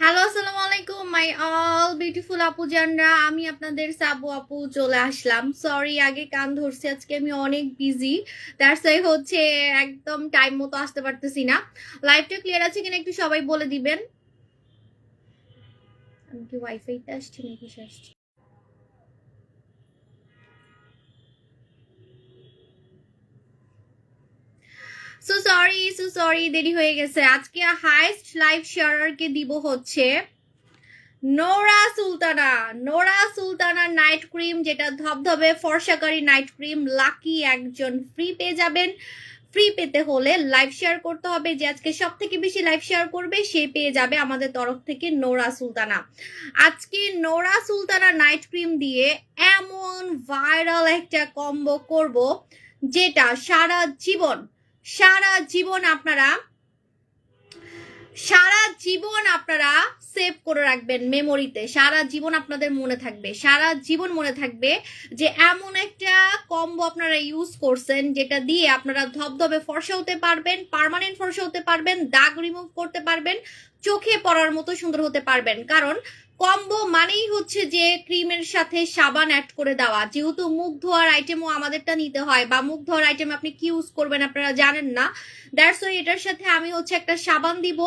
Hello, আসসালামু আলাইকুম my all beautiful আপু জানরা। আমি আপনাদের সাবু আপু চলে আসলাম। সরি, আগে কান ধরছি, আজকে আমি অনেক বিজি, দ্যাটস ওয়াই হচ্ছে একদম টাইম মতো আসতে পারতেছি না। লাইভটা ক্লিয়ার আছে কিনা একটু সবাই বলে দিবেন। আমি কি ওয়াইফাইতে আসছি নাকি আসছি? সো সরি দেরি হয়ে গেছে। আজকে হাইস্ট লাইভ শেয়ারারকে দিব হচ্ছে Nora Sultana. Nora Sultana night cream, যেটা ধবধবে ফর্সাকারী নাইট ক্রিম, লাকি একজন ফ্রি পেয়ে যাবেন। ফ্রি পেতে হলে লাইভ শেয়ার করতে হবে। যে আজকে সব থেকে বেশি লাইভ শেয়ার করবে সে পেয়ে যাবে আমাদের তরফ থেকে নোরা সুলতানা। আজকে নোরা সুলতানা নাইট ক্রিম দিয়ে এমন ভাইরাল একটা কম্বো করব, যেটা সারা জীবন আপনারা সেভ করে রাখবেন মেমোরিতে। সারা জীবন আপনাদের মনে থাকবে, সারা জীবন মনে থাকবে যে এমন একটা কম্বো আপনারা ইউজ করছেন, যেটা দিয়ে আপনারা ধবধবে ফর্সা হতে পারবেন, পার্মানেন্ট ফর্সা হতে পারবেন, দাগ রিমুভ করতে পারবেন, চোখে পড়ার মতো সুন্দর হতে পারবেন। কারণ কম্বো মানেই হচ্ছে যে ক্রিমের সাথে সাবান অ্যাড করে দেওয়া। যেহেতু মুখ ধোয়ার আইটেমও আমাদেরটা নিতে হয়, বা মুখ ধোয়ার আইটেম আপনি কি ইউজ করবেন আপনারা জানেন না, দ্যাটস ওয়াই এটার সাথে আমি হচ্ছে একটা সাবান দিব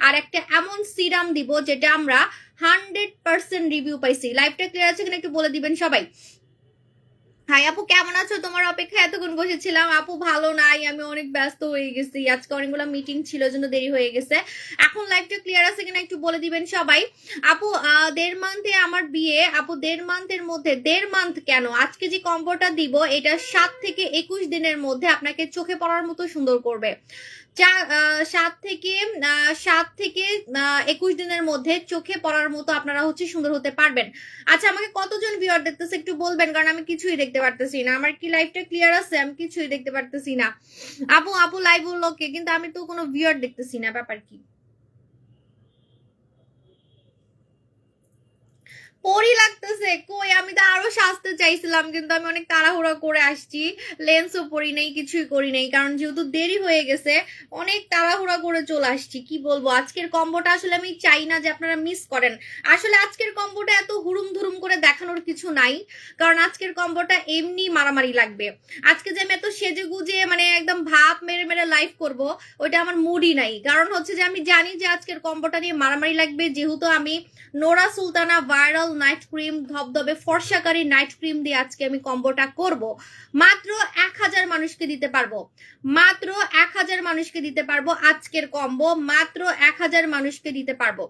আর একটা এমন সিরাম দিব যেটা আমরা 100% রিভিউ পাইছি। লাইভটা ক্লিয়ার আছে কিনা একটু বলে দিবেন সবাই। হাই আপু, কেমন আছো? তোমার অপেক্ষা এতক্ষণ বসেছিলাম। আপু ভালো নাই, আমি অনেক ব্যস্ত হয়ে গেছি, আজকে অনেকগুলো মিটিং ছিল, জন্য দেরি হয়ে গেছে। এখন লাইভটা ক্লিয়ার আছে কিনা একটু বলে দিবেন সবাই। আপু 1.5 মান্থে আমার বিয়ে। আপু 1.5 মান্থের মধ্যে, 1.5 মান্থ কেন, আজকে যে কম্বোটা দিব এটা 7 থেকে 21 দিনের মধ্যে আপনাকে চোখে পড়ার মতো সুন্দর করবে। 7 থেকে 21 দিনের মধ্যে চোখে পড়ার মতো আপনারা হচ্ছে সুন্দর হতে পারবেন। আচ্ছা, আমাকে কতজন ভিউয়ার দেখতেছে একটু বলবেন, কারণ আমি কিছুই দেখতে পারতেছি না। আমার কি লাইভটা ক্লিয়ার আছে? আমি কিছুই দেখতে পারতেছি না। আপু আপু লাইভ হলো কে, কিন্তু আমি তো কোনো ভিউয়ার দেখতেছি না, ব্যাপার কি? পরি লাগতেছে কই? আমি তো আরো সাজতে চাইছিলাম, কিন্তু আমি অনেক তাড়াহুড়া করে আসছি। লেন্সও পরি নাই, কিছুই করি নাই, কারণ যেহেতু দেরি হয়ে গেছে অনেক তাড়াহুড়া করে চলে আসছি। কি বলবো, আজকের কম্বোটা আসলে আমি চাই না যে আপনারা মিস করেন। আসলে আজকের কম্বোটা এত হুড়ুম ধুরুম করে দেখানোর কিছু নাই, কারণ আজকের কম্বোটা এমনি মারামারি লাগবে। আজকে যে আমি এত সেজে গুজে মানে একদম ভাব মেরে মেরে লাইভ করব, ওইটা আমার মুডই নাই। কারণ হচ্ছে যে আমি জানি যে আজকের কম্বোটা নিয়ে মারামারি লাগবে, যেহেতু আমি Nora Sultana viral night cream, ধবধবে ফর্সাকারী নাইট ক্রিম দিয়ে আজকে আমি কম্বোটা করব। মাত্র 1000 মানুষকে দিতে পারবো, মাত্র 1000 মানুষকে দিতে পারবো আজকের কম্বো, মাত্র 1000 মানুষকে দিতে পারবো।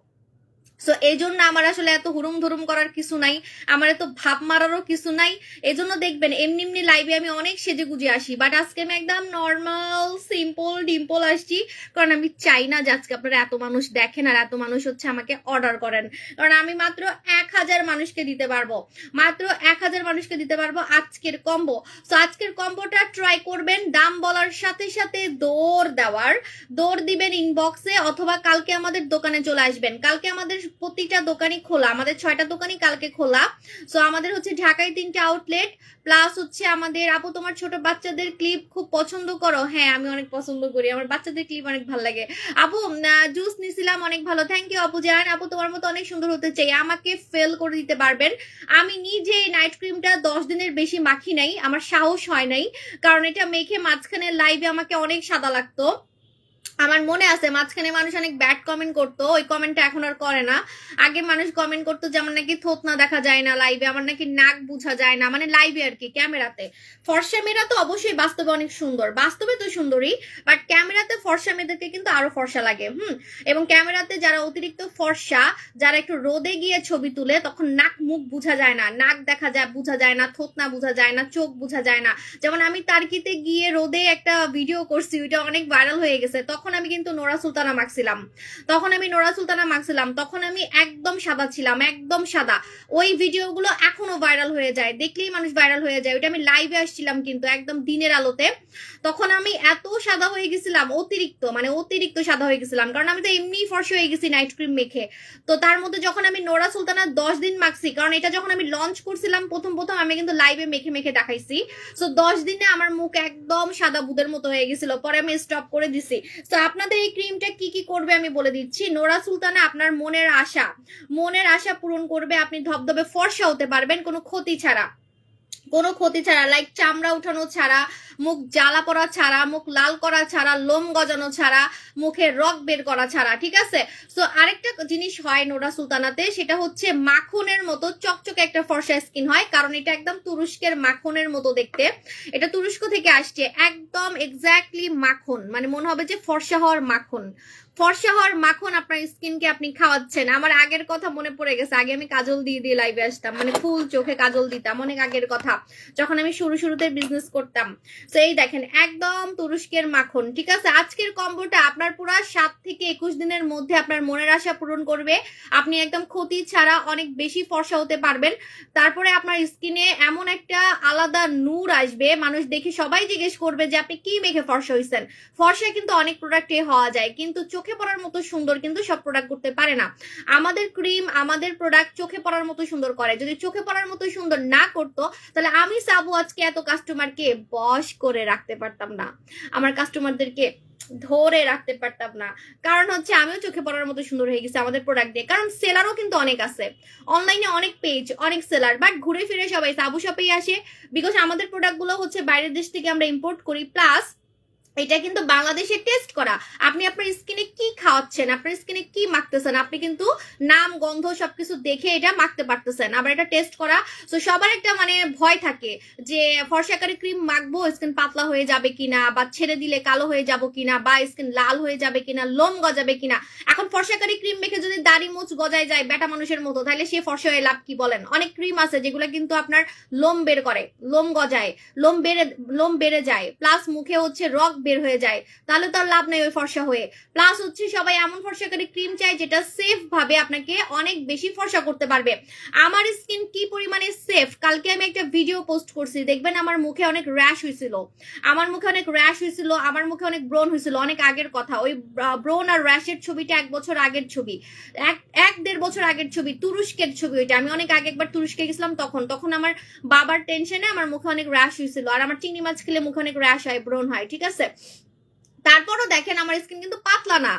সো এই জন্য আমার আসলে এত হুড়ুম ধুরুম করার কিছু নাই, আমার এত ভাব মারারও কিছু নাই। এই জন্য দেখবেন এমনি এমনি লাইভে আমি অনেক সেজে গুজে আসি, বাট আজকে আমি একদম নর্মাল সিম্পল ডিম্পল আসছি। কারণ আমি চাই না যে আজকে আপনারা এত মানুষ দেখেন আর এত মানুষ হচ্ছে আমাকে অর্ডার করেন। কারণ আমি মাত্র 1000 মানুষকে দিতে পারবো, মাত্র 1000 মানুষকে দিতে পারবো আজকের কম্বো। সো আজকের কম্বোটা ট্রাই করবেন, দাম বলার সাথে সাথে দৌড় দিবেন ইনবক্সে, অথবা কালকে আমাদের দোকানে চলে আসবেন। কালকে আমাদের প্রতিটা দোকানই খোলা, আমাদের 6টা দোকানই কালকে খোলা। সো আমাদের হচ্ছে ঢাকায় 3টা আউটলেট, প্লাস হচ্ছে আমাদের। আপু তোমার ছোট বাচ্চাদের ক্লিপ খুব পছন্দ করো? হ্যাঁ, আমি অনেক পছন্দ করি, আমার বাচ্চাদের ক্লিপ অনেক ভালো লাগে। আপু জুস নিছিলাম, অনেক ভালো, থ্যাংক ইউ আপু জান। আপু তোমার মতো অনেক সুন্দর হতে চাই, আমাকে ফেল করে দিতে পারবেন। আমি নিজে নাইট ক্রিমটা 10 দিনের বেশি মাখি নাই, আমার সাহস হয় নাই, কারণ এটা মেখে মাঝখানে লাইভে আমাকে অনেক সাদা লাগতো। আমার মনে আছে মাঝখানে মানুষ অনেক ব্যাড কমেন্ট করতো, ওই কমেন্টটা এখন আর করে না। আগে মানুষ কমেন্ট করতো যে আমার নাকি থোতনা দেখা যায় না লাইভে, আমার নাকি নাক বোঝা যায় না, মানে লাইভে আর কি, ক্যামেরাতে। ফর্সা মেয়েরা তো অবশ্যই বাস্তবে অনেক সুন্দর, বাস্তবে তো সুন্দরী, বাট ক্যামেরাতে ফর্সা মেয়েদেরকে কিন্তু আরো ফর্সা লাগে। এবং ক্যামেরাতে যারা অতিরিক্ত ফর্সা, যারা একটু রোদে গিয়ে ছবি তুলে, তখন নাক মুখ বোঝা যায় না, নাক দেখা যায় বোঝা যায় না, থোতনা বোঝা যায় না, চোখ বোঝা যায় না। যেমন আমি টার্কিতে গিয়ে রোদে একটা ভিডিও করছি, ওইটা অনেক ভাইরাল হয়ে গেছে, তখন আমি কিন্তু নোরা সুলতানা মাখছিলাম, তখন আমি একদম সাদা ছিলাম, একদম সাদা। ওই ভিডিওগুলো এখনো ভাইরাল হয়ে যায়, দেখলেই মানুষ ভাইরাল হয়ে যায়। ওইটা আমি লাইভে আসছিলাম কিন্তু একদম দিনের আলোতে, তখন আমি এত সাদা হয়ে গেছিলাম, অতিরিক্ত সাদা হয়ে গেছিলাম, কারণ আমি তো এমনি ফর্সা হয়ে গেছি নাইট ক্রিম মেখে। তো তার মধ্যে যখন আমি নোরা সুলতানা 10 দিন মাখছি, কারণ এটা যখন আমি লঞ্চ করছিলাম প্রথম আমি কিন্তু লাইভে মেখে মেখে দেখাইছি। সো 10 দিনে আমার মুখ একদম সাদা বুদের মতো হয়ে গেছিল, পরে আমি স্টপ করে দিছি। সো আপনাদের এই ক্রিমটা কি কি করবে আমি বলে দিচ্ছি। নোরা সুলতানা আপনার মনের আশা পূরণ করবে। আপনি ধবধবে ফর্সা হতে পারবেন কোনো ক্ষতি ছাড়া, লাইক চামড়া উঠানো ছাড়া, মুখ জ্বালা পড়া ছাড়া, মুখ লাল করা ছাড়া, লোম গজানো ছাড়া, মুখে রক বের করা ছাড়া, ঠিক আছে। সো আরেকটা জিনিস হয় নোরা সুলতানাতে, সেটা হচ্ছে মাখনের মতো চকচকে একটা ফর্সা স্কিন হয়, কারণ এটা একদম তুরস্কের মাখনের মতো দেখতে। এটা তুরস্ক থেকে আসছে, একদম এক্স্যাক্টলি মাখন, মানে মনে হবে যে ফর্সা হওয়ার মাখন আপনার স্কিনকে আপনি খাওয়াচ্ছেন। আমার আগের কথা মনে পড়ে গেছে, আগে আমি কাজল দিয়ে লাইভে আসতাম, মানে ফুল চোখে কাজল দিতাম, অনেক আগের কথা, যখন আমি শুরুতে বিজনেস করতাম। তো এই দেখেন একদম তুরস্কের মাখন, ঠিক আছে। আজকের কম্বোটা আপনার পুরো 7 থেকে 21 দিনের মধ্যে আপনার মনের আশা পূরণ করবে। আপনি একদম ক্ষতি ছাড়া অনেক বেশি ফর্সা হতে পারবেন। তারপরে আপনার স্কিনে এমন একটা আলাদা নূর আসবে, মানুষ দেখে সবাই জিজ্ঞেস করবে যে আপনি কি মেখে ফর্সা হয়েছেন। ফর্সা কিন্তু অনেক প্রোডাক্টে হওয়া যায়, কিন্তু চোখে পড়ার মতো সুন্দর কিন্তু সব প্রোডাক্ট করতে পারে না। আমাদের ক্রিম, আমাদের প্রোডাক্ট চোখে পড়ার মতো সুন্দর করে। যদি চোখে পড়ার মতো সুন্দর না করতো, তাহলে আমি সাবু আজকে এত কাস্টমারকে বশ করে রাখতে পারতাম না, আমার কাস্টমারদেরকে ধরে রাখতে পারতাম না। কারণ হচ্ছে আমিও চোখে পড়ার মতো সুন্দর হয়ে গেছি আমাদের প্রোডাক্ট দিয়ে। কারণ সেলারও কিন্তু অনেক আছে, অনলাইনে অনেক পেজ, অনেক সেলার, বাট ঘুরে ফিরে সবাই সাবু শপেই আসে, বিকজ আমাদের প্রোডাক্ট গুলো হচ্ছে বাইরের দেশ থেকে আমরা ইম্পোর্ট করি, প্লাস এটা কিন্তু বাংলাদেশে টেস্ট করা। আপনি আপনার স্কিনে কি খাওয়াচ্ছেন, আপনার স্কিনে কি মাখতেছেন, আপনি কিন্তু নাম গন্ধ সবকিছু দেখে এটা মাখতে পারতেছেন, আবার এটা টেস্ট করা। তো সবার একটা মানে ভয় থাকে যে ফর্সাকারী ক্রিম মাখবো, স্কিন পাতলা হয়ে যাবে কিনা, বা ছেড়ে দিলে কালো হয়ে যাব কিনা, বা স্কিন লাল হয়ে যাবে কিনা, লোম গজাবে কিনা। এখন ফর্সাকারী ক্রিম মেখে যদি দাড়ি মুছ গজায় যায় বেটা মানুষের মতো, তাহলে সে ফর্সা হয়ে লাভ কি বলেন? অনেক ক্রিম আছে যেগুলো কিন্তু আপনার লোম বের করে, লোম গজায়, লোম বেড়ে যায়, প্লাস মুখে হচ্ছে রক বের হয়ে যায়, তাহলে তো আর লাভ নেই ওই ফর্সা হয়ে। প্লাস হচ্ছে সবাই এমন ফর্সাকারী ক্রিম চাই যেটা সেফ ভাবে আপনাকে অনেক বেশি ফর্সা করতে পারবে। আমার স্কিন কি পরিমাণে সেফ, কালকে আমি একটা ভিডিও পোস্ট করছি, দেখবেন আমার মুখে অনেক র্যাশ হয়েছিল, আমার মুখে অনেক ব্রণ হয়েছিল, অনেক আগের কথা। ওই ব্রণ আর র্যাশের ছবিটা 1 বছর আগের ছবি, 1-1.5 বছর আগের ছবি, তুরস্কের ছবি ওইটা। আমি অনেক আগে একবার তুরস্কে গেছিলাম, তখন আমার বাবার টেনশনে আমার মুখে অনেক র্যাশ হয়েছিল, আর আমার চিংড়ি মাছ খেলে মুখে অনেক র্যাশ হয়, ব্রণ হয়, ঠিক আছে। তারপরও দেখেন আমার স্কিন কিন্তু পাতলা না,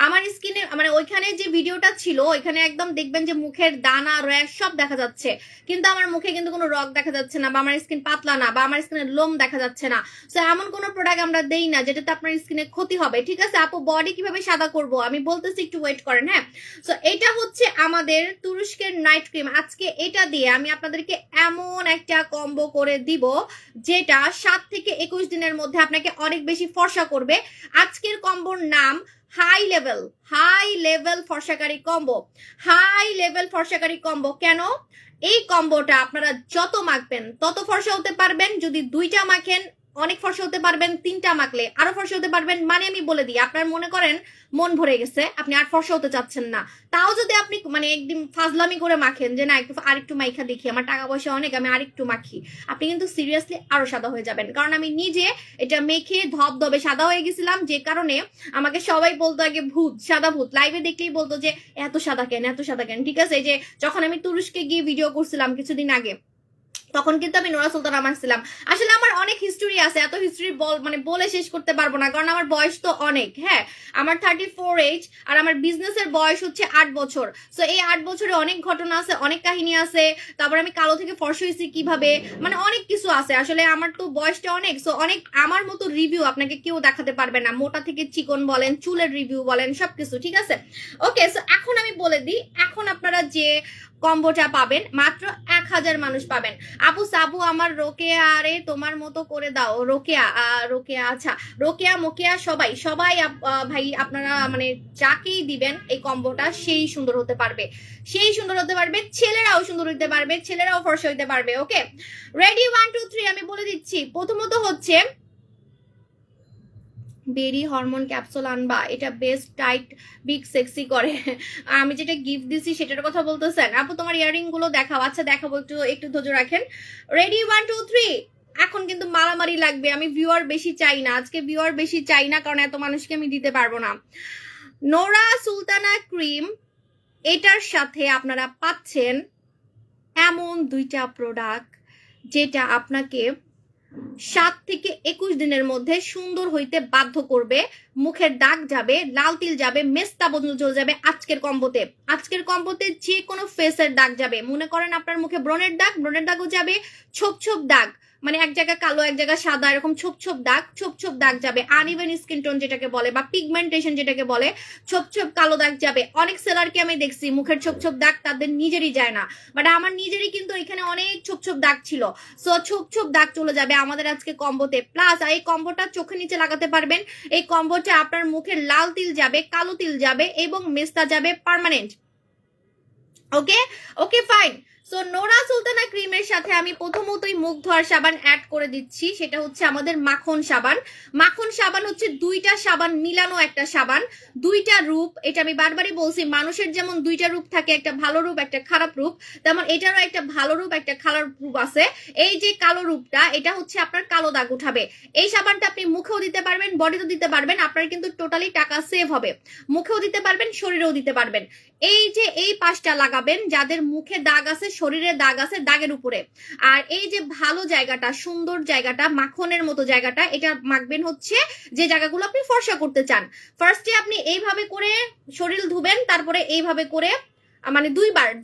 আমার স্কিনে মানে ওইখানে যে ভিডিওটা ছিল ওইখানে একদম দেখবেন যে মুখের দানা র্যাশ সব দেখা যাচ্ছে, কিন্তু আমার মুখে কিন্তু কোনো রগ দেখা যাচ্ছে না, বা আমার স্কিন পাতলা না, বা আমার স্কিনের লোম দেখা যাচ্ছে না। সো এমন কোনো প্রোডাক্ট আমরা দেই না যেটাতে আপনার স্কিনে ক্ষতি হবে, ঠিক আছে। আপু বডি কিভাবে সাদা করব আমি বলতেছি, একটু ওয়েট করেন, হ্যাঁ। সো এটা হচ্ছে আমাদের তুরস্কের নাইট ক্রিম। আজকে এটা দিয়ে আমি আপনাদেরকে এমন একটা কম্বো করে দিব যেটা 7 থেকে 21 দিনের মধ্যে আপনাকে অনেক বেশি ফর্সা করবে। আজকের কম্বোর নাম হাই লেভেল ফর্সাকারী কম্বো। কেন? এই কম্বোটা আপনারা যত মাখবেন তত ফর্সা হতে পারবেন। যদি 2টা মাখেন অনেক ফর্সা হতে পারবেন, 3টা মাখলে আরো ফর্সা হতে পারবেন। মানে আমি বলে দিই, আপনার মনে করেন মন ভরে গেছে, আপনি আর ফর্সা হতে চাচ্ছেন না, তাও যদি আপনি মানে একদিন ফাজলামি করে মাখেন যে না আরেকটু মাইখা দেখি, আমার টাকা পয়সা অনেক, আমি আরেকটু মাখি, আপনি কিন্তু সিরিয়াসলি আরো সাদা হয়ে যাবেন। কারণ আমি নিজে এটা মেখে ধবধবে সাদা হয়ে গেছিলাম, যে কারণে আমাকে সবাই বলতো আগে সাদা ভূত, লাইভে দেখলেই বলতো যে এত সাদা কেন, ঠিক আছে। এই যে যখন আমি তুরস্কে গিয়ে ভিডিও করছিলাম কিছুদিন আগে, তখন কিন্তু আমি নোরা সুলতানা মাখছিলাম। আসলে আমার অনেক হিস্টোরি আছে, এত হিস্টোরি মানে বলে শেষ করতে পারবো না, কারণ আমার বয়স তো অনেক, হ্যাঁ। আমার 34 এজ, আর আমার বিজনেসের বয়স হচ্ছে 8 বছর। সো এই 8 বছরে অনেক ঘটনা আছে, অনেক কাহিনী আছে। তারপর আমি কালো থেকে ফর্সা হয়েছি কিভাবে, মানে অনেক কিছু আছে। আসলে আমার তো বয়সটা অনেক, সো অনেক আমার মতো রিভিউ আপনাকে কেউ দেখাতে পারবে না, মোটা থেকে চিকন বলেন, চুলের রিভিউ বলেন, সবকিছু, ঠিক আছে। ওকে, সো এখন আমি বলে দিই, এখন আপনারা যে কম্বোটা পাবেন মাত্র 1000 মানুষ পাবেন। আপু সাবু আমার রোকেয়া, আরে তোমার মতো করে দাও। রোকেয়া আচ্ছা, রোকেয়া মোকেয়া সবাই ভাই আপনারা মানে যাকেই দিবেন এই কম্বোটা সেই সুন্দর হতে পারবে, ছেলেরাও সুন্দর হতে পারবে, ছেলেরাও ফর্সা হইতে পারবে। ওকে, রেডি 1 2 3 আমি বলে দিচ্ছি। প্রথমত হচ্ছে বেরি হরমোন ক্যাপসুল আনবা, এটা বেস্ট টাইট বিগ সেক্সি করে। আমি যেটা গিফট দিছি সেটার কথা বলতেছেন? আপু তোমার ইয়ারিং গুলো দেখাও। আচ্ছা দেখাবো, একটু ধৈর্য রাখেন। রেডি 1 2 3। এখন কিন্তু মারামারি লাগবে, আমি ভিউয়ার বেশি চাই না আজকে, কারণ এত মানুষকে আমি দিতে পারবো না। নোরা সুলতানা ক্রিম, এটার সাথে আপনারা পাচ্ছেন এমন 2টা প্রোডাক্ট যেটা আপনাকে 7 থেকে 21 দিনের মধ্যে সুন্দর হইতে বাধ্য করবে, মুখের দাগ যাবে, লাল তিল যাবে, মেস্তা বদল চলে যাবে আজকের কম্বোতে যে কোনো ফেসের দাগ যাবে। মনে করেন আপনার মুখে ব্রণের দাগও যাবে, ছোপ ছোপ দাগ, মানে এক জায়গা কালো এক জায়গা সাদা, এরকম ছোপ ছোপ দাগ যাবে, আনইভেন স্কিন টোন যেটাকে বলে বা পিগমেন্টেশন যেটাকে বলে, ছোপ ছোপ কালো দাগ যাবে। অনেক সেলারকে আমি দেখছি মুখের ছোপ ছোপ দাগ তাদের নিজেরই যায় না, বাট আমার নিজেরই কিন্তু এখানে অনেক ছোপ ছোপ দাগ ছিল। সো ছোপ দাগ চলে যাবে আমাদের আজকে কম্বোতে। প্লাস এই কম্বোটা চোখের নিচে লাগাতে পারবেন। এই কম্বোটা আপনার মুখের লাল তিল যাবে, কালো তিল যাবে এবং মেস্তা যাবে permanent. Okay fine. So Nora Sultana ক্রিমের সাথে আমি প্রথমতই মুখ ধোয়ার সাবান অ্যাড করে দিচ্ছি, সেটা হচ্ছে আমাদের মাখন সাবান হচ্ছে দুইটা সাবান মিলানো একটা সাবান, দুইটা রূপ। এটা আমি বারবারই বলছি, মানুষের যেমন দুইটা রূপ থাকে, একটা ভালো রূপ একটা খারাপ রূপ, তেমন এটারও একটা ভালো রূপ একটা খারাপ রূপ আছে। এই যে কালো রূপটা, এটা হচ্ছে আপনার কালো দাগ উঠাবে। এই সাবানটা আপনি মুখেও দিতে পারবেন, বডিতেও দিতে পারবেন, আপনার কিন্তু টোটালি টাকা সেভ হবে। মুখেও দিতে পারবেন, শরীরেও দিতে পারবেন। এই যে এই পাশটা লাগাবেন যাদের মুখে দাগ আছে, শরীরে দাগ আছে, দাগের উপরে। আর এই যে ভালো জায়গাটা, সুন্দর জায়গাটা, মাখনের মতো জায়গাটা, এটা মাখবেন হচ্ছে যে জায়গাগুলো আপনি ফর্সা করতে চান। ফার্স্টে আপনি এইভাবে করে শরীর ধুবেন, তারপরে এইভাবে করে মানে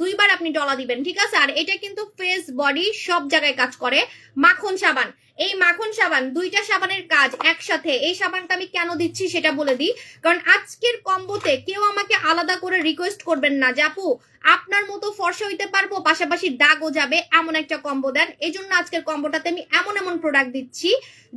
দুইবার আপনি ডলা দিবেন, ঠিক আছে। আর এটা কিন্তু ফেস বডি সব জায়গায় কাজ করে। মাখন সাবান, এই মাখন সাবান, দুইটা সাবানের কাজ একসাথে। এই সাবানটা আমি কেন দিচ্ছি সেটা বলে দিই, কারণ আজকের কম্বোতে কেউ আমাকে আলাদা করে রিকোয়েস্ট করবেন না যে আপু আপনার মতো ফর্সা হইতে পারবো পাশাপাশি দাগও যাবে, এমন একটা কম্বো দেন। এই জন্য আজকের কম্বোটাতে আমি এমন প্রোডাক্ট দিচ্ছি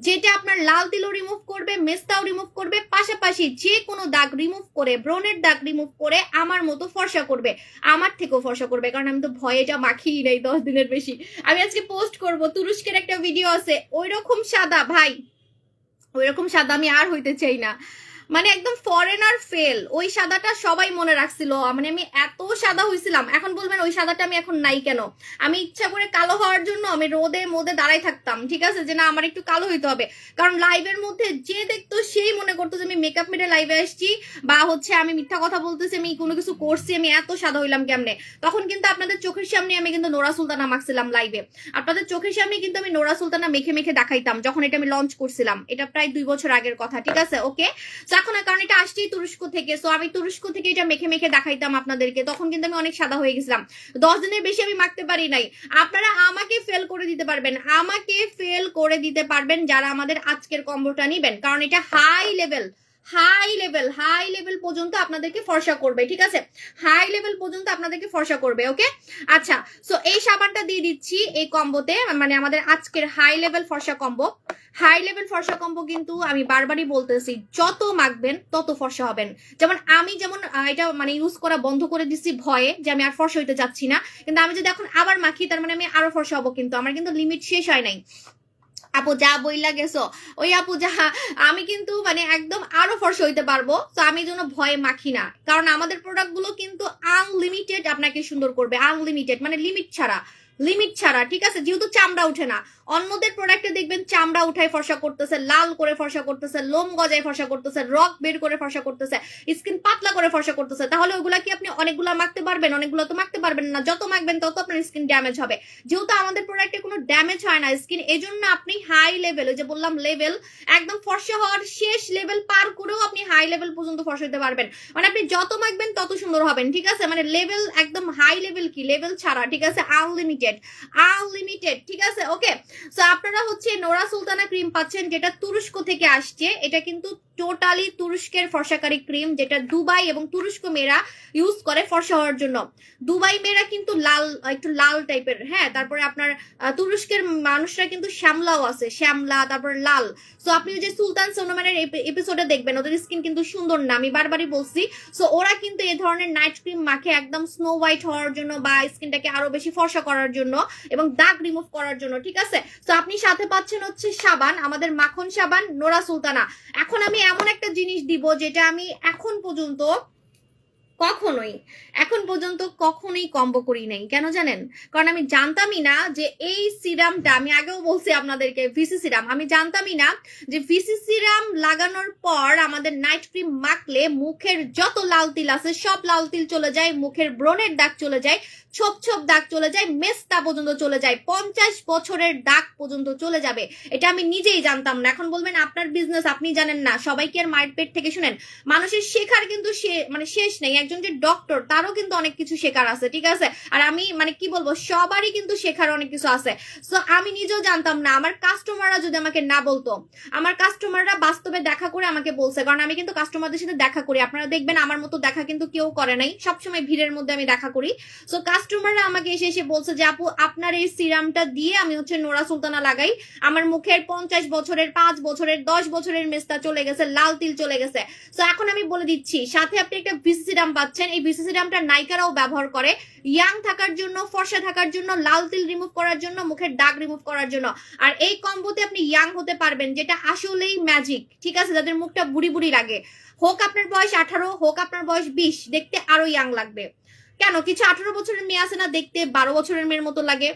যেটা আপনার লাল তিলও রিমুভ করবে, মেস্তাও রিমুভ করবে, পাশাপাশি যে কোনো দাগ রিমুভ করে, ব্রণের দাগ রিমুভ করে আমার মতো ফর্সা করবে, আমার থেকেও ফর্সা করবে। কারণ আমি তো ভয়ে এটা মাখিয়ে নেই 10 দিনের বেশি। আমি আজকে পোস্ট করব, তুরস্কের একটা ভিডিও আছে, ওইরকম সাদা ভাই, ওইরকম সাদা আমি আর হইতে চাই না। মানে একদম ফরেনার ফেল, ওই সাদাটা সবাই মনে রাখছিল। মানে আমি এত সাদা হয়েছিলাম, এখন বলবেন ওই সাদাটা আমি এখন নাই কেন। আমি ইচ্ছা করে কালো হওয়ার জন্য আমি রোদে মোদে দাঁড়াই থাকতাম, ঠিক আছে, যে না আমার একটু কালো হইতে হবে। কারণ লাইভের মধ্যে যে দেখতো সেই মনে করতো যে আমি মেকআপ মেরে লাইভে আসছি, বা হচ্ছে আমি মিথ্যা কথা বলতেছি, আমি কোনো কিছু করছি, আমি এত সাদা হইলাম কেমনে। তখন কিন্তু আপনাদের চোখের সামনে আমি কিন্তু নোরা সুলতানা মাখছিলাম লাইভে, আপনাদের চোখের সামনে কিন্তু আমি নোরা সুলতানা মেখে দেখাইতাম যখন এটা আমি লঞ্চ করছিলাম। এটা প্রায় 2 বছর আগের কথা, ঠিক আছে। ওকে, এখন কারণ এটা আসছেই তুরস্ক থেকে, সো আমি তুরস্ক থেকে এটা মেখে দেখাইতাম আপনাদেরকে। তখন কিন্তু আমি অনেক সাদা হয়ে গেছিলাম, 10 দিনের বেশি আমি মাখতে পারি নাই। আপনারা আমাকে ফেল করে দিতে পারবেন যারা আমাদের আজকের কম্বোটা নিবেন, কারণ এটা হাই লেভেল পর্যন্ত আপনাদেরকে ফর্সা করবে, ঠিক আছে, হাই লেভেল পর্যন্ত আপনাদেরকে ফর্সা করবে। ওকে, আচ্ছা, সো এই সাবানটা দিয়ে দিচ্ছি এই কম্বোতে, মানে আমাদের আজকের হাই লেভেল ফর্সা কম্বো। কিন্তু আমি বারবারই বলতেছি, যত মাখবেন তত ফর্সা হবেন। যেমন এটা মানে ইউজ করা বন্ধ করে দিচ্ছি ভয়ে যে আমি আর ফর্সা হইতে যাচ্ছি না, কিন্তু আমি যদি এখন আবার মাখি তার মানে আমি আরো ফর্সা হবো, কিন্তু আমার কিন্তু লিমিট শেষ হয় নাই। আপু যা বইলা গেছো, ওই আপু যা, আমি কিন্তু মানে একদম আরো ফর্সা হইতে পারবো। তো আমি জন্য ভয়ে মাখি না, কারণ আমাদের প্রোডাক্ট গুলো কিন্তু আনলিমিটেড আপনাকে সুন্দর করবে, আনলিমিটেড মানে লিমিট ছাড়া, ঠিক আছে। যেহেতু চামড়া উঠে না, অন্যদের প্রোডাক্টে দেখবেন চামড়া উঠায় ফর্সা করতেছে, লাল করে ফর্সা করতেছে, লোম গজায় ফর্সা করতেছে, রক বের করে ফর্সা করতেছে, স্কিন পাতলা করে ফর্সা করতেছে। তাহলে ওইগুলা কি আপনি অনেকগুলা মাখতে পারবেন? অনেকগুলো তো মাখতে পারবেন না। যত মাখবেন তত আপনার স্কিন ড্যামেজ হবে। যেহেতু আমাদের প্রোডাক্টে কোনো ড্যামেজ হয় না স্কিন, এজন্য আপনি হাই লেভেল, ওই যে বললাম লেভেল, একদম ফর্সা হওয়ার শেষ লেভেল পার করেও আপনি হাই লেভেল পর্যন্ত ফর্সা হতে পারবেন। মানে আপনি যত মাখবেন তত সুন্দর হবেন, ঠিক আছে। মানে লেভেল একদম হাই লেভেল, কি লেভেল ছাড়া, ঠিক আছে, আনলিমিটেড, ঠিক আছে। ওকে, সো আপনারা হচ্ছে নোরা সুলতানা ক্রিম পাচ্ছেন, যেটা তুরস্ক থেকে আসছে। এটা কিন্তু টোটালি তুরস্কের ফর্সাকারী ক্রিম, যেটা দুবাই এবং তুরস্ক মেয়েরা ইউজ করে ফর্সা হওয়ার জন্য। দুবাই মেয়েরা কিন্তু একটু লাল টাইপের, হ্যাঁ। তারপরে আপনার তুরস্কের মানুষরা কিন্তু শ্যামলাও আছে, শ্যামলা, তারপর লাল। সো আপনি যে সুলতান সোনোমানের এপিসোডে দেখবেন, ওদের স্কিন কিন্তু সুন্দর না, আমি বারবারই বলছি। সো ওরা কিন্তু এই ধরনের নাইট ক্রিম মাখে একদম স্নো হোয়াইট হওয়ার জন্য, বা স্কিনটাকে আরো বেশি ফর্সা করার জন্য এবং দাগ রিমুভ করার জন্য, ঠিক আছে। তো আপনি সাথে পাচ্ছেন হচ্ছে সাবান, আমাদের মাখন সাবান নোরা সুলতানা। এখন আমি এমন একটা জিনিস দিব যেটা আমি এখন পর্যন্ত কখনোই এখন পর্যন্ত কখনোই কম্বো করি নাই। কেন জানেন? কারণ আমি জানতামই না যে এই সিরামটা, আমি আগেও বলছি আপনাদেরকে ভিসি সিরাম, আমি জানতামই না যে ভিসি সিরাম লাগানোর পর আমাদের নাইট ক্রিম মাখলে মুখের যত লাল তিল আছে সব লাল তিল চলে যায়, মুখের ব্রণের দাগ চলে যায়, ছোপ ছোপ দাগ চলে যায়, মেস্তা পর্যন্ত চলে যায়, 50 বছরের দাগ পর্যন্ত চলে যাবে। এটা আমি নিজেই জানতাম না। এখন বলবেন আপনার বিজনেস, আপনি জানেন না। সবাইকে আর মায়ের পেট থেকে শুনেন, মানুষের শেখার কিন্তু শেষ নেই। একজন যে ডক্টর তারও কিন্তু অনেক কিছু শেখার আছে, ঠিক আছে? আর আমি কি বলবো, সবারই কিন্তু শেখার অনেক কিছু আছে। সো আমি নিজেও জানতাম না। আমার কাস্টমাররা যদি আমাকে না বলতো, আমার কাস্টমাররা বাস্তবে দেখা করে আমাকে বলছে, কারণ আমি কিন্তু কাস্টমারদের সাথে দেখা করি। আপনারা দেখবেন আমার মতো দেখা কিন্তু কেউ করে নাই, সবসময় ভিড়ের মধ্যে আমি দেখা করি। সো কাস্টমাররা আমাকে এসে এসে বলছে যে আপু আপনার এই সিরামটা দিয়ে আমি নোরা সুলতানা লাগাই, আমার মুখের 50 বছরের, 5 বছরের, 10 বছরের মেস্তা চলে গেছে, লাল তিল চলে গেছে। সো এখন আমি বলে দিচ্ছি, সাথে আপনি একটা ভিসি সিরাম পাচ্ছেন। এই ভিসি সিরামটা নায়িকারাও ব্যবহার করে, ইয়াং থাকার জন্য, ফর্সা থাকার জন্য, লাল তিল রিমুভ করার জন্য, মুখের দাগ রিমুভ করার জন্য। আর এই কম্বোতে আপনি ইয়াং হতে পারবেন, যেটা আসলেই ম্যাজিক, ঠিক আছে? যাদের মুখটা বুড়ি বুড়ি লাগে, হোক আপনার বয়স 18, হোক আপনার বয়স 20, দেখতে আরো ইয়াং লাগবে। কেন? কিছু 18 বছরের মেয়ে আছে না, দেখতে 12 বছরের মেয়ের মতো লাগে,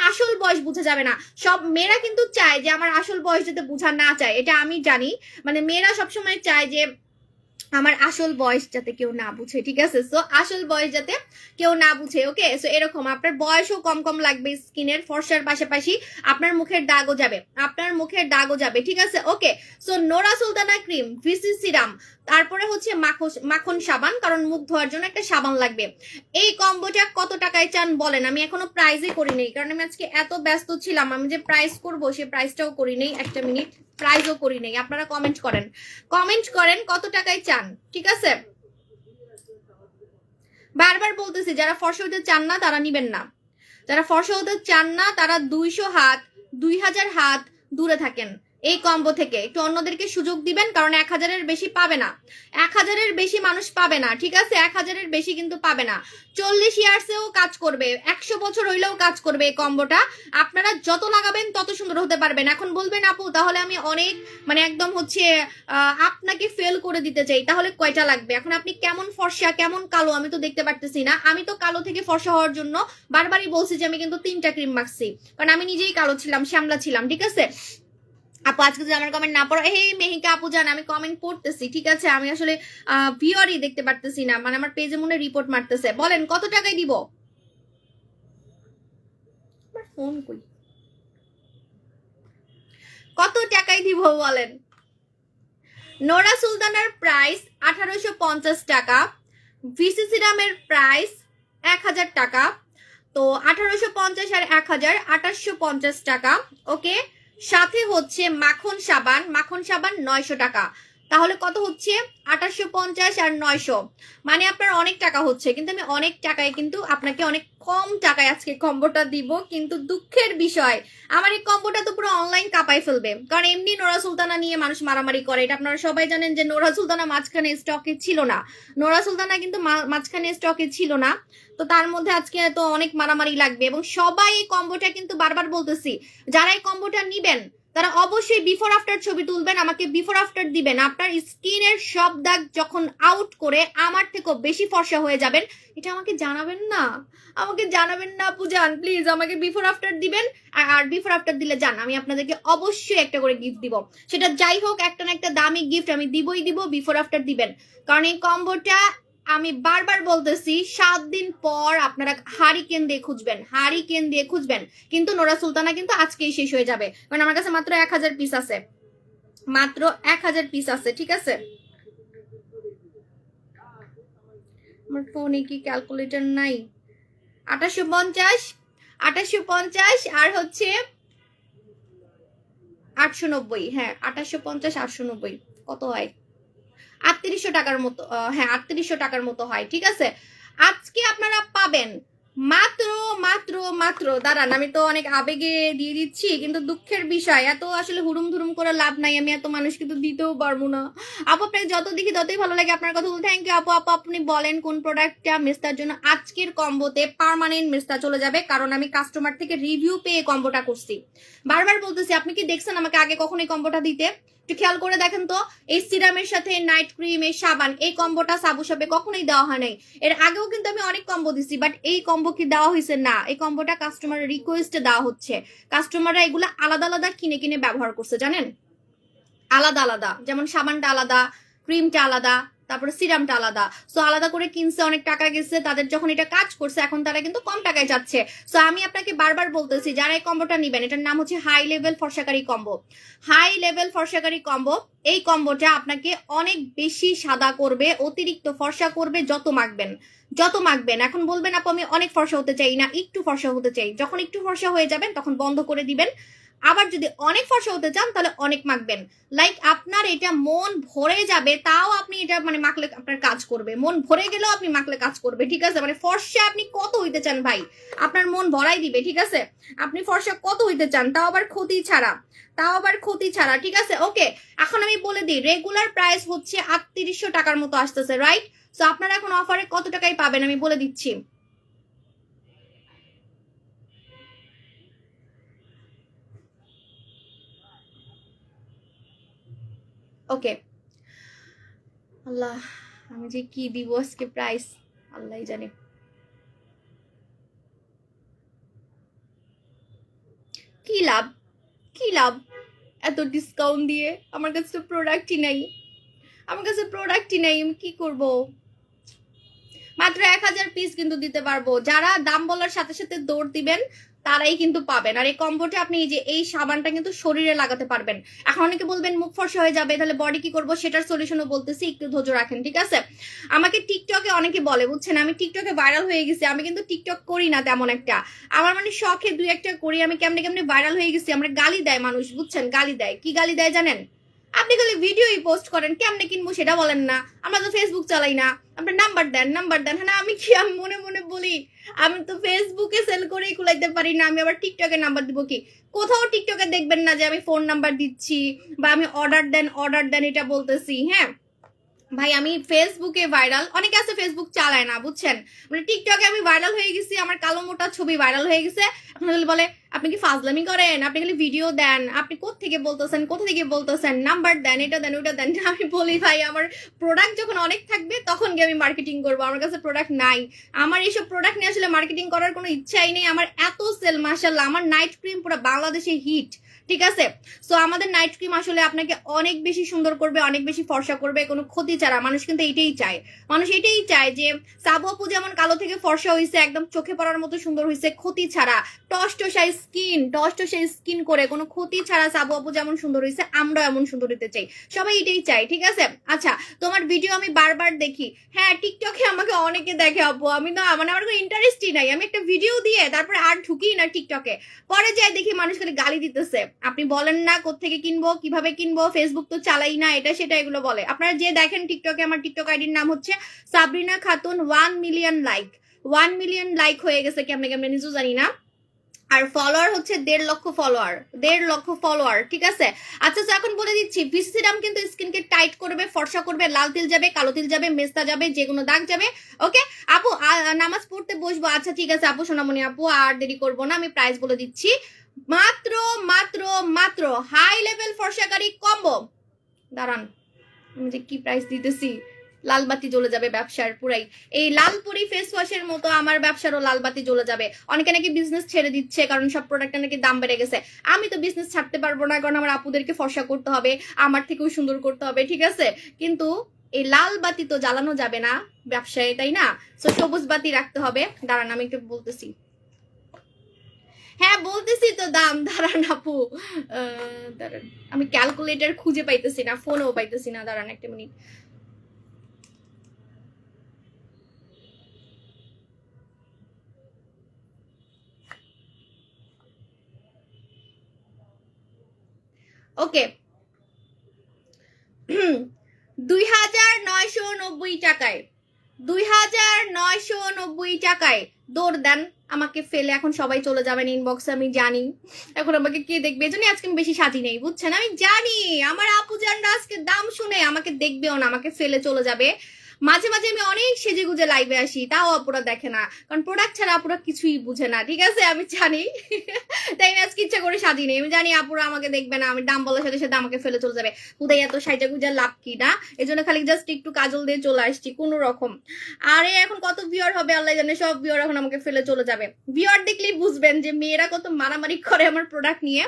আসল বয়স বোঝা যাবে না। সব মেয়েরা কিন্তু চায় যে আমার আসল বয়স যাতে বোঝা না চায়, এটা আমি জানি। মেয়েরা সবসময় চায় যে আমার আসল বয়স যাতে কেউ না বুঝে, ঠিক আছে? সো আসল বয়স যাতে কেউ না বুঝে, ওকে? সো এরকম আপনার বয়সও কম কম লাগবে, স্কিনের ফর্সার পাশাপাশি আপনার মুখের দাগও যাবে, আপনার মুখের দাগও যাবে, ঠিক আছে? Okay. So Nora Sultana cream, VC serum, তারপরে হচ্ছে মাখন সাবান, কারণ মুখ ধোয়ার জন্য একটা সাবান লাগবে। এই কম্বোটা কত টাকায় চান বলেন? আমি এখনো প্রাইসই করি নেই, কারণ আমি আজকে এত ব্যস্ত ছিলাম। আমি যে প্রাইস করবো সে প্রাইসটাও করি নেই, একটা মিনিট, প্রাইসও করি নেই। আপনারা কমেন্ট করেন, কমেন্ট করেন কত টাকায় চান, ঠিক আছে? বারবার বলতেছি, যারা ফর্সা হতে চান না তারা নিবেন না, যারা ফর্সা হতে চান না তারা 200 হাত, 2000 হাত দূরে থাকেন এই কম্বো থেকে। একটু অন্যদেরকে সুযোগ দিবেন, কারণ 1000-এর বেশি পাবে না, 1000-এর বেশি মানুষ পাবে না, ঠিক আছে? 1000-এর বেশি কিন্তু পাবে না। 40 ইয়ার্সেও কাজ করবে, 100 বছর হইলেও কাজ করবে এই কম্বোটা। আপনারা যত লাগাবেন তত সুন্দর হতে পারবেন। এখন বলবেন আপু তাহলে আমি অনেক একদম হচ্ছে আপনাকে ফেল করে দিতে চাই, তাহলে কয়টা লাগবে? এখন আপনি কেমন ফর্সা কেমন কালো আমি তো দেখতে পারতেছি না। আমি তো কালো থেকে ফর্সা হওয়ার জন্য বারবারই বলছি যে আমি কিন্তু 3টা ক্রিম মাখছি, কারণ আমি নিজেই কালো ছিলাম, শ্যামলা ছিলাম, ঠিক আছে? আপু আজকে যদি আমার কমেন্ট না পড়ো, হে মেহিকা আপু জান আমি কমেন্ট পড়তেছি, ঠিক আছে? আমি আসলে ভিউয়ারই দেখতে পারতেছি না, আমার পেজে মনে রিপোর্ট মারতেছে। বলেন কত টাকায় দিব? ফোন কই, কত টাকায় দিব বলেন? নোরা সুলতানার প্রাইস 1850 টাকা, ভিসি সিরামের প্রাইস 1000 টাকা। তো 1850 আর 1000 2850 টাকা, ওকে? সাথে হচ্ছে মাখন সাবান, 900 টাকা। তাহলে কত হচ্ছে? 2850 আর 900, আপনার অনেক টাকা হচ্ছে। কিন্তু আমি অনেক টাকায় কিন্তু আপনাকে অনেক কম টাকায় আজকে কম্বোটা দিব। কিন্তু দুঃখের বিষয়, আমার এই কম্বোটা তো পুরো অনলাইন কাঁপাই ফেলবে, কারণ এমনি নোরা সুলতানা নিয়ে মানুষ মারামারি করে। এটা আপনারা সবাই জানেন যে নোরা সুলতানা মাঝখানে স্টকে ছিল না, নোরা সুলতানা কিন্তু মাঝখানে স্টকে ছিল না। তো তার মধ্যে আজকে তো অনেক মারামারি লাগবে, এবং সবাই এই কম্বোটা কিন্তু বারবার বলতেছি, যারা এই কম্বোটা নিবেন তারা অবশ্যই বিফোর আফটার ছবি তুলবেন, আমাকে বিফোর আফটার দিবেন। আপনার স্কিনের সব দাগ যখন আউট করে আমার থেকেও বেশি ফর্সা হয়ে যাবেন, এটা আমাকে জানাবেন না, আমাকে জানাবেন না আপু জান, প্লিজ আমাকে বিফোর আফটার দিবেন। আর বিফোর আফটার দিলে জান আমি আপনাদেরকে অবশ্যই একটা করে গিফট দিব, সেটা যাই হোক, একটা না একটা দামি গিফট আমি দিবই দিব। বিফোর আফটার দিবেন, কারণ এই কম্বোটা আমি বারবার বলতেছি 7 দিন পর আপনারা হারিকেন দিয়ে খুঁজবেন, হারিকেন দিয়ে খুঁজবেন। কিন্তু নোরা সুলতানা কিন্তু আজকেই শেষ হয়ে যাবে, কারণ আমার কাছে মাত্র 1000 পিস আছে, মাত্র 1000 পিস আছে, ঠিক আছে? আমার ফোনে কি ক্যালকুলেটর নাই? 2850 আর হচ্ছে 890, হ্যাঁ 2850 890 কত হয়? 3800 টাকার মতো, হ্যাঁ 3800 টাকার মতো হয়, ঠিক আছে? আজকে আপনারা পাবেন মাত্র মাত্র মাত্র, দাঁড়ান আমি তো অনেক আবেগে দিয়ে দিচ্ছি, কিন্তু দুঃখের বিষয় এত আসলে হুড়ুম ধুরুম করে লাভ নাই, আমি এত মানুষ কিন্তু দিতেও পারবো না। আপু আপনাকে যত দেখি ততই ভালো লাগে আপনার কথা বলতে, থ্যাংক ইউ আপু। আপু আপনি বলেন কোন প্রোডাক্টটা মেস্তার জন্য? আজকের কম্বোতে পার্মানেন্ট মেস্তা চলে যাবে, কারণ আমি কাস্টমার থেকে রিভিউ পেয়ে কম্বোটা করছি। বারবার বলতেছি, আপনি কি দেখছেন আমাকে আগে কখনো এই কম্বোটা দিতে? একটু খেয়াল করে দেখেন তো, এই সিরামের সাথে নাইট ক্রিম, এই সাবান, এই কম্বোটা সাবু শপে কখনোই দেওয়া হয় নাই। এর আগেও কিন্তু আমি অনেক কম্বো দিছি, বাট এই কম্বো কি দেওয়া হয়েছে? না, এই কম্বোটা কাস্টমারের রিকোয়েস্টে দেওয়া হচ্ছে। কাস্টমাররা এগুলো আলাদা আলাদা কিনে কিনে ব্যবহার করছে, জানেন, আলাদা আলাদা, যেমন সাবানটা আলাদা, ক্রিমটা আলাদা, তারপরে সিরামটা আলাদা। সো আলাদা করে কিনছে, অনেক টাকা গেছে তাদের, যখন এটা কাজ করছে এখন তারা কিন্তু কম টাকায় যাচ্ছে। সো আমি আপনাকে বারবার বলতেছি, যারা এই কম্বোটা নিবেন, এটার নাম হচ্ছে হাই লেভেল ফর্সাকারি কম্বো। হাই লেভেল ফর্সাকারি কম্বো, এই কম্বোটা আপনাকে অনেক বেশি সাদা করবে, অতিরিক্ত ফর্সা করবে যত মাখবেন, যত মাখবেন। এখন বলবেন আপু আমি অনেক ফর্সা হতে চাই না, একটু ফর্সা হতে চাই। যখন একটু ফর্সা হয়ে যাবেন তখন বন্ধ করে দিবেন। আবার যদি অনেক ফর্সা হতে চান তাহলে অনেক মাখবেন। লাইক আপনার এটা মন ভরে যাবে, তাও আপনি এটা মানে মাখলে আপনার কাজ করবে, মন ভরে গেলেও আপনি মাখলে কাজ করবে, ঠিক আছে? মানে ফর্সা আপনি কত হইতে চান ভাই, আপনার মন ভরাই দিবে, ঠিক আছে? আপনি ফর্সা কত হইতে চান, তাও আবার ক্ষতি ছাড়া, তাও আবার ক্ষতি ছাড়া, ঠিক আছে? ওকে, এখন আমি বলে দিই, রেগুলার প্রাইস হচ্ছে 3800 টাকার মতো আসতেছে, রাইট? সো আপনারা এখন অফারে কত টাকায় পাবেন আমি বলে দিচ্ছি। ওকে, আল্লাহ, আমি যে কি দিব আজকে প্রাইস আল্লাহই জানে। কি লাভ, কি লাভ এত ডিসকাউন্ট দিয়ে? আমার কাছে তো প্রোডাক্টই নাই, আমার কাছে প্রোডাক্টই নাই, আমি কি করব? মাত্র 1000 পিস কিন্তু দিতে পারবো। যারা দাম বলার সাথে সাথে দৌড় দিবেন তারাই কিন্তু পাবেন। আর এই কম্বোটা আপনি এই যে এই সাবানটা কিন্তু শরীরে লাগাতে পারবেন। এখন অনেকে বলবেন মুখ ফর্সা হয়ে যাবে, তাহলে বডি কি করবো, সেটার সলিউশনও বলতেছি, একটু ধৈর্য রাখেন, ঠিক আছে? আমাকে টিকটকে অনেকে বলে, বুঝছেন, আমি টিকটকে ভাইরাল হয়ে গেছি। আমি কিন্তু টিকটক করি না তেমন একটা, আমার মানে শখে দুই একটা করি। আমি কেমনে কেমনে ভাইরাল হয়ে গেছি, আমরা গালি দেয় মানুষ, বুঝছেন, গালি দেয়। কি গালি দেয় জানেন? আপনি খালি ভিডিওই পোস্ট করেন, কেমনে কিনবো সেটা বলেন না। আমরা তো ফেসবুক চালাই না, আপনার নাম্বার দেন, নাম্বার দেন। হ্যাঁ, আমি কি, আমি মনে মনে বলি আমি তো ফেসবুকে সেল করেই কুলাইতে পারি না, আমি আবার টিকটকে নাম্বার দিব কি? কোথাও টিকটকে দেখবেন না যে আমি ফোন নাম্বার দিচ্ছি বা আমি অর্ডার দেন, অর্ডার দেন এটা বলতেছি। হ্যাঁ ভাই, আমি ফেসবুকে ভাইরাল, অনেকে আছে ফেসবুক চালায় না, বুঝছেন, মানে টিকটকে আমি ভাইরাল হয়ে গেছি, আমার কালো মোটা ছবি ভাইরাল হয়ে গেছে। এখন বলে আপনি কি ফাজলামি করেন, আপনি খালি ভিডিও দেন, আপনি কোথেকে বলতেছেন, কোথা থেকে বলতেছেন, নাম্বার দেন, এটা দেন, ওইটা দেন। আমি বলি ভাই, আমার প্রোডাক্ট যখন অনেক থাকবে তখন গিয়ে আমি মার্কেটিং করবো, আমার কাছে প্রোডাক্ট নাই। আমার এইসব প্রোডাক্ট নিয়ে আসলে মার্কেটিং করার কোনো ইচ্ছাই নেই। আমার এত সেল, মাশাল্লাহ, আমার নাইট ক্রিম পুরো বাংলাদেশে হিট, ঠিক আছে? সো আমাদের নাইট ক্রিম আসলে আপনাকে অনেক বেশি সুন্দর করবে, অনেক বেশি ফর্সা করবে, কোনো ক্ষতি ছাড়া। মানুষ কিন্তু এইটাই চায়, মানুষ এটাই চায় যে সাবু আপু যেমন কালো থেকে ফর্সা হয়েছে, একদম চোখে পড়ার মতো সুন্দর হয়েছে, ক্ষতি ছাড়া, টসটসাই স্কিন, টসটসাই স্কিন করে কোনো ক্ষতি ছাড়া সাবু আপু যেমন সুন্দর হয়েছে, আমরাও এমন সুন্দর হতে চাই, সবাই এটাই চাই, ঠিক আছে? আচ্ছা, তোমার ভিডিও আমি বারবার দেখি। হ্যাঁ, টিকটকে আমাকে অনেকে দেখে আপু, আমি না, মানে আমার কোনো ইন্টারেস্টই নাই। আমি একটা ভিডিও দিয়ে তারপরে আর ঢুকি না টিকটকে, পরে যাই দেখি মানুষ খালি গালি দিতেছে, আপনি বলেন না কোত্থেকে কিনবো, কিভাবে কিনবো, ফেসবুক তো চালাই না, এটা সেটা এগুলো বলে। আপনারা যে দেখেন টিকটকে, আমার টিকটক আইডির নাম হচ্ছে Sabrina Khatun 1 million like, 1 million like হয়ে গেছে কেমনে কেমনে নিজেও জানি না। আর ফলোয়ার হচ্ছে 1.5 লক্ষ ফলোয়ার, 1.5 লক্ষ ফলোয়ার, ঠিক আছে? আচ্ছা, এখন বলে দিচ্ছি, ভিসি সিরাম কিন্তু স্কিনকে টাইট করবে, ফর্সা করবে, লাল তিল যাবে, কালো তিল যাবে, মেস্তা যাবে, যে কোনো দাগ যাবে। ওকে আপু, নামাজ পড়তে বসবো। আচ্ছা ঠিক আছে আপু, সোনামণি আপু, আর দেরি করবো না, আমি প্রাইস বলে দিচ্ছি। মাত্র মাত্র মাত্র হাই লেভেল ফর্সাকারী কম্বো, দাঁড়ান আমি যে কি প্রাইস দিতেছি, লাল বাতি জ্বলে যাবে ব্যবসার পুরাই। এই লালপুরি ফেস ওয়াশের মতো আমার ব্যবসারও লাল বাতি জ্বলে যাবে। অনেকে নাকি বিজনেস ছেড়ে দিচ্ছে কারণ সব প্রোডাক্টের নাকি দাম বেড়ে গেছে। আমি তো বিজনেস ছাড়তে পারবো না, কারণ আমার আপুদেরকে ফর্সা করতে হবে, আমার থেকেও সুন্দর করতে হবে, ঠিক আছে? কিন্তু এই লাল বাতি তো জ্বালানো যাবে না ব্যবসায়, তাই না? তো সবুজ বাতি রাখতে হবে। দাঁড়ান আমি একটু বলতেছি, হ্যাঁ বলতেছি তো দাম, দাঁড়ান আপু, দাঁড়ান, আমি ক্যালকুলেটর খুঁজে পাইতেছি না, ফোনেও পাইতেছি না, দাঁড়ান একটা মিনিট। ওকে, 2990 টাকায়, 2990 টাকায় দৌড় দেন আমাকে ফেলে। এখন সবাই চলে যাবেন ইনবক্সে, আমি জানি, এখন আমাকে কে দেখবে, এজন্য আজকে আমি বেশি সাজি নেই, বুঝছেন? আমি জানি আমার আপু জানরা আজকে দাম শুনে আমাকে দেখবেও না, আমাকে ফেলে চলে যাবে। মাঝে মাঝে আমি অনেক সেজে গুজে লাইভে আসি, তাও আপুরা দেখে না, কারণ প্রোডাক্ট ছাড়া আপুরা কিছুই বুঝে না, ঠিক আছে আমি জানি। তাই আমি আজকে ইচ্ছা করে সাজি নেই, আমি জানি আপুরা আমাকে দেখবে না, আমি দাম বলার সাথে সাথে আমাকে ফেলে চলে যাবে, হুদাই এত সাইজা গুজার লাভ কি না, এই জন্য খালি জাস্ট একটু কাজল দিয়ে চলে আসছি কোনো রকম। আরে এখন কত ভিউয়ার হবে আল্লাহ জানে, সব ভিউয়ার এখন আমাকে ফেলে চলে যাবে। ভিউয়ার দেখলেই বুঝবেন যে মেয়েরা কত মারামারি করে আমার প্রোডাক্ট নিয়ে।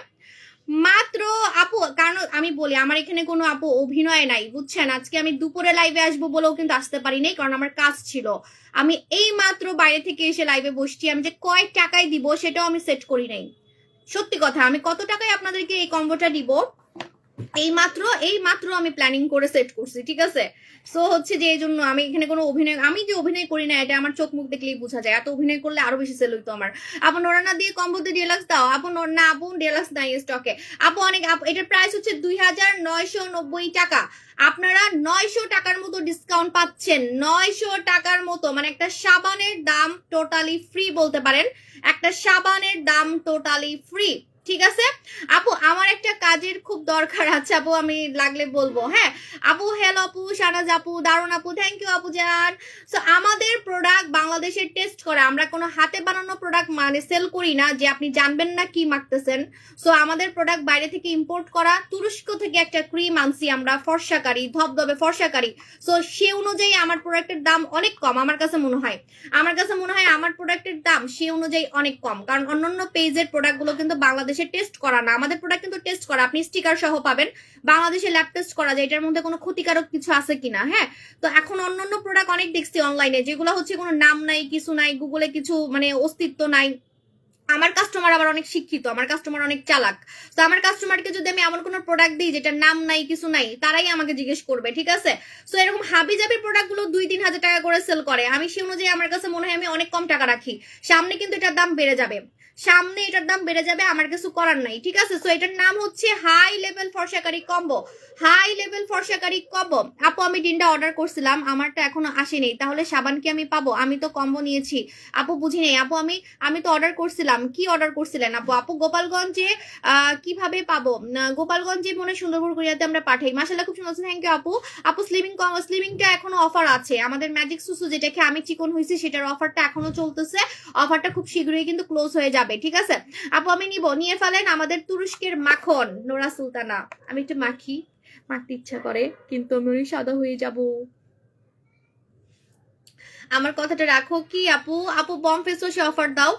মাত্র আপু, কারণ আমি বলি আমার এখানে কোনো আপু অভিনয় নাই বুঝছেন, আজকে আমি দুপুরে লাইভে আসবো বলেও কিন্তু আসতে পারি নাই, কারণ আমার কাজ ছিল। আমি এই মাত্র বাইরে থেকে এসে লাইভে বসছি, আমি যে কয় টাকায় দিব সেটাও আমি সেট করি নাই। সত্যি কথা, আমি কত টাকায় আপনাদেরকে এই কম্বোটা দিব এই মাত্র আমি প্ল্যানিং করে সেট করছি, ঠিক আছে। সো হচ্ছে যে এই জন্য আমি এখানে কোনো অভিনয়, আমি যে অভিনয় করি না এটা আমার চোখ মুখ দেখলেই বোঝা যায়, এত অভিনয় করলে আরো বেশি সেল হইতো আমার। আপু নোরানা দিয়ে কম্বোতে ডিলাক্স দাও, আপু না আপু ডিলাক্স নাই স্টকে, আপু অনেক, এটার প্রাইস হচ্ছে 2990 টাকা, আপনারা 900 টাকার মতো ডিসকাউন্ট পাচ্ছেন, 900 টাকার মতো, মানে একটা সাবানের দাম টোটালি ফ্রি বলতে পারেন, একটা সাবানের দাম টোটালি ফ্রি, ঠিক আছে। আপু আমার একটা কাজের খুব দরকার আছে আপু, আমি লাগলে বলবো, হ্যাঁ আপু। হ্যালো আপু, শাহনাজ আপু, দারুন আপু, থ্যাংক ইউ আপু জান। সো আমাদের প্রোডাক্ট বাংলাদেশের টেস্ট করা, আমরা কোনো হাতে বানানো প্রোডাক্ট মানে সেল করি না যে আপনি জানবেন না কি মাখতেছেন। সো আমাদের প্রোডাক্ট বাইরে থেকে ইম্পোর্ট করা, তুরস্ক থেকে একটা ক্রিম আনছি আমরা, ফর্সাকারী, ধবধবে ফর্সাকারী। সো সে অনুযায়ী আমার প্রোডাক্টের দাম অনেক কম, আমার কাছে মনে হয় আমার প্রোডাক্টের দাম সে অনুযায়ী অনেক কম, কারণ অন্যান্য পেজের প্রোডাক্টগুলো কিন্তু বাংলাদেশে টেস্ট করা না, আমাদের প্রোডাক্ট কিন্তু টেস্ট করা, আপনি স্টিকার সহ পাবেন, বাংলাদেশে ল্যাব টেস্ট করা যায় এটার মধ্যে কোনো ক্ষতিকারক কিছু আছে কিনা। হ্যাঁ, তো এখন অন্যান্য প্রোডাক্ট অনেক দেখছি অনলাইনে যেগুলো হচ্ছে কোনো নাম নাই, কিছু নাই, গুগলে কিছু মানে অস্তিত্ব নাই। আমার কাস্টমার আবার অনেক শিক্ষিত, আমার কাস্টমার অনেক চালাক, তো আমার কাস্টমারকে যদি আমি এমন কোনো প্রোডাক্ট দিই যেটা নাম নাই কিছু নাই, তারাই আমাকে জিজ্ঞেস করবে, ঠিক আছে। সো এরকম হাবি জাবি প্রোডাক্ট গুলো 2-3 হাজার টাকা করে সেল করে, আমি সে অনুযায়ী আমার কাছে মনে হয় আমি অনেক কম টাকা রাখি, সামনে কিন্তু এটার দাম বেড়ে যাবে, আমার কিছু করার নাই, ঠিক আছে। সো এটার নাম হচ্ছে হাই লেভেল ফর্সাকারী কম্বো, আপু আমি ডিনটা অর্ডার করছিলাম, আমারটা এখনো আসেনি, তাহলে সাবান কি আমি পাবো? আমি তো কম্বো নিয়েছি আপু, বুঝি নেই আপু, আমি তো অর্ডার করছিলাম, কি অর্ডার করছিলেন আপু? আপু গোপালগঞ্জে কিভাবে পাবো? গোপালগঞ্জে মনে হয় সুন্দরবন কোরিয়াতে আমরা পাঠাই, মাশাআল্লাহ খুব সুন্দর, থ্যাংক ইউ আপু। আপু স্লিমিংটা এখনো অফার আছে, আমাদের ম্যাজিক সুসু যেটাকে আমি চিকন হয়েছি সেটার অফারটা এখনো চলতেছে, অফারটা খুব শীঘ্রই কিন্তু ক্লোজ হয়ে যাবে, ঠিক আছে আপু। আমি নিয়ে ফেলেন আমাদের তুরস্কের মাখন নোরা সুলতানা, আমি একটু মাখতে ইচ্ছা করে কিন্তু আমি সাদা হয়ে যাব, আমার কথাটা রাখো কি আপু বম ফেস ওয়াশে অফার দাও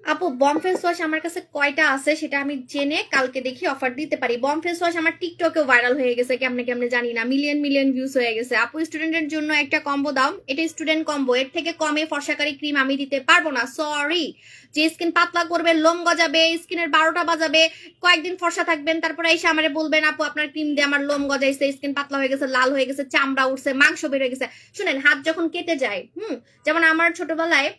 আপু। বম ফেস ওয়াশ আমার কাছে কয়টা আছে সেটা আমি জেনে কালকে দেখি অফার দিতে পারি। বম ফেস ওয়াশ আমার টিকটকেও ভাইরাল হয়ে গেছে, কেমনে জানি না, মিলিয়ন ভিউজ হয়ে গেছে। আপু স্টুডেন্টের জন্য একটা কম্বো দাও, এটা স্টুডেন্ট কম্বো, এর থেকে কমে ফর্সাকারী ক্রিম আমি দিতে পারবো না, সরি। যে স্কিন পাতলা করবে, লোম গজাবে, স্কিনের 12টা বাজাবে, কয়েকদিন ফর্সা থাকবেন, তারপরে এসে আমারে বলবেন আপু আপনার ক্রিম দিয়ে আমার লোম গজাইছে, স্কিন পাতলা হয়ে গেছে, লাল হয়ে গেছে, চামড়া উঠছে, মাংস বের হয়ে গেছে। শুনেন, হাত যখন কেটে যায়, যেমন আমার ছোটবেলায়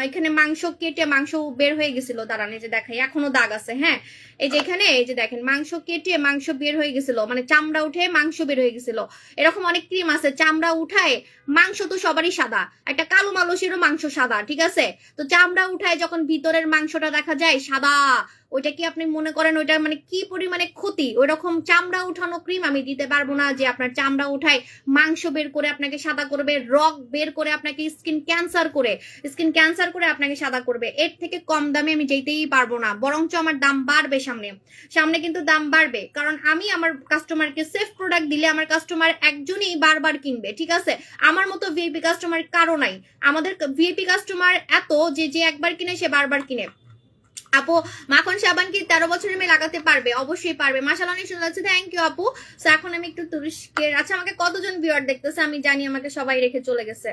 এখানে মাংস কেটে মাংস বের হয়ে গেছিল, দাঁড়ান এই যে দেখাই, এখনো দাগ আছে, হ্যাঁ এই যে এখানে, এই যে দেখেন মাংস কেটে মাংস বের হয়ে গেছিল, মানে চামড়া উঠে মাংস বের হয়ে গেছিল। এরকম অনেক ক্রিম আছে চামড়া উঠায়, মাংস তো সবারই সাদা, একটা কালো মানুষেরও মাংস সাদা, ঠিক আছে। তো চামড়া উঠায় যখন ভিতরের মাংসটা দেখা যায় সাদা, ওইটা কি আপনি মনে করেন ওইটা মানে কি পরিমাণে ক্ষতি? ওই রকম চামড়া উঠানো ক্রিম আমি দিতে পারবো না, যে আপনার চামড়া উঠায় মাংস বের করে আপনাকে সাদা করবে, রগ বের করে আপনাকে স্কিন ক্যান্সার করে আপনাকে সাদা করবে। এর থেকে কম দামে আমি যেতেই পারবো না, বরঞ্চ আমার দাম বাড়বে, সামনে কিন্তু দাম বাড়বে, কারণ আমি আমার কাস্টমারকে সেফ প্রোডাক্ট দিলে আমার কাস্টমার একজনই বারবার কিনবে, ঠিক আছে। আমার মতো ভিআইপি কাস্টমার কারো নাই, আমাদের ভিআইপি কাস্টমার এত যে একবার কিনে সে বারবার কিনে। আপু মাখন সাবান কি 13 বছরের মেয়ে লাগাতে পারবে? অবশ্যই পারবে, মাশাআল্লাহ অনেক সুন্দর আছে, থ্যাংক ইউ আপু। সো এখন আমি একটু তুরস্কের, আচ্ছা আমাকে কতজন ভিউয়ার দেখতেছে আমি জানি, আমাকে সবাই রেখে চলে গেছে,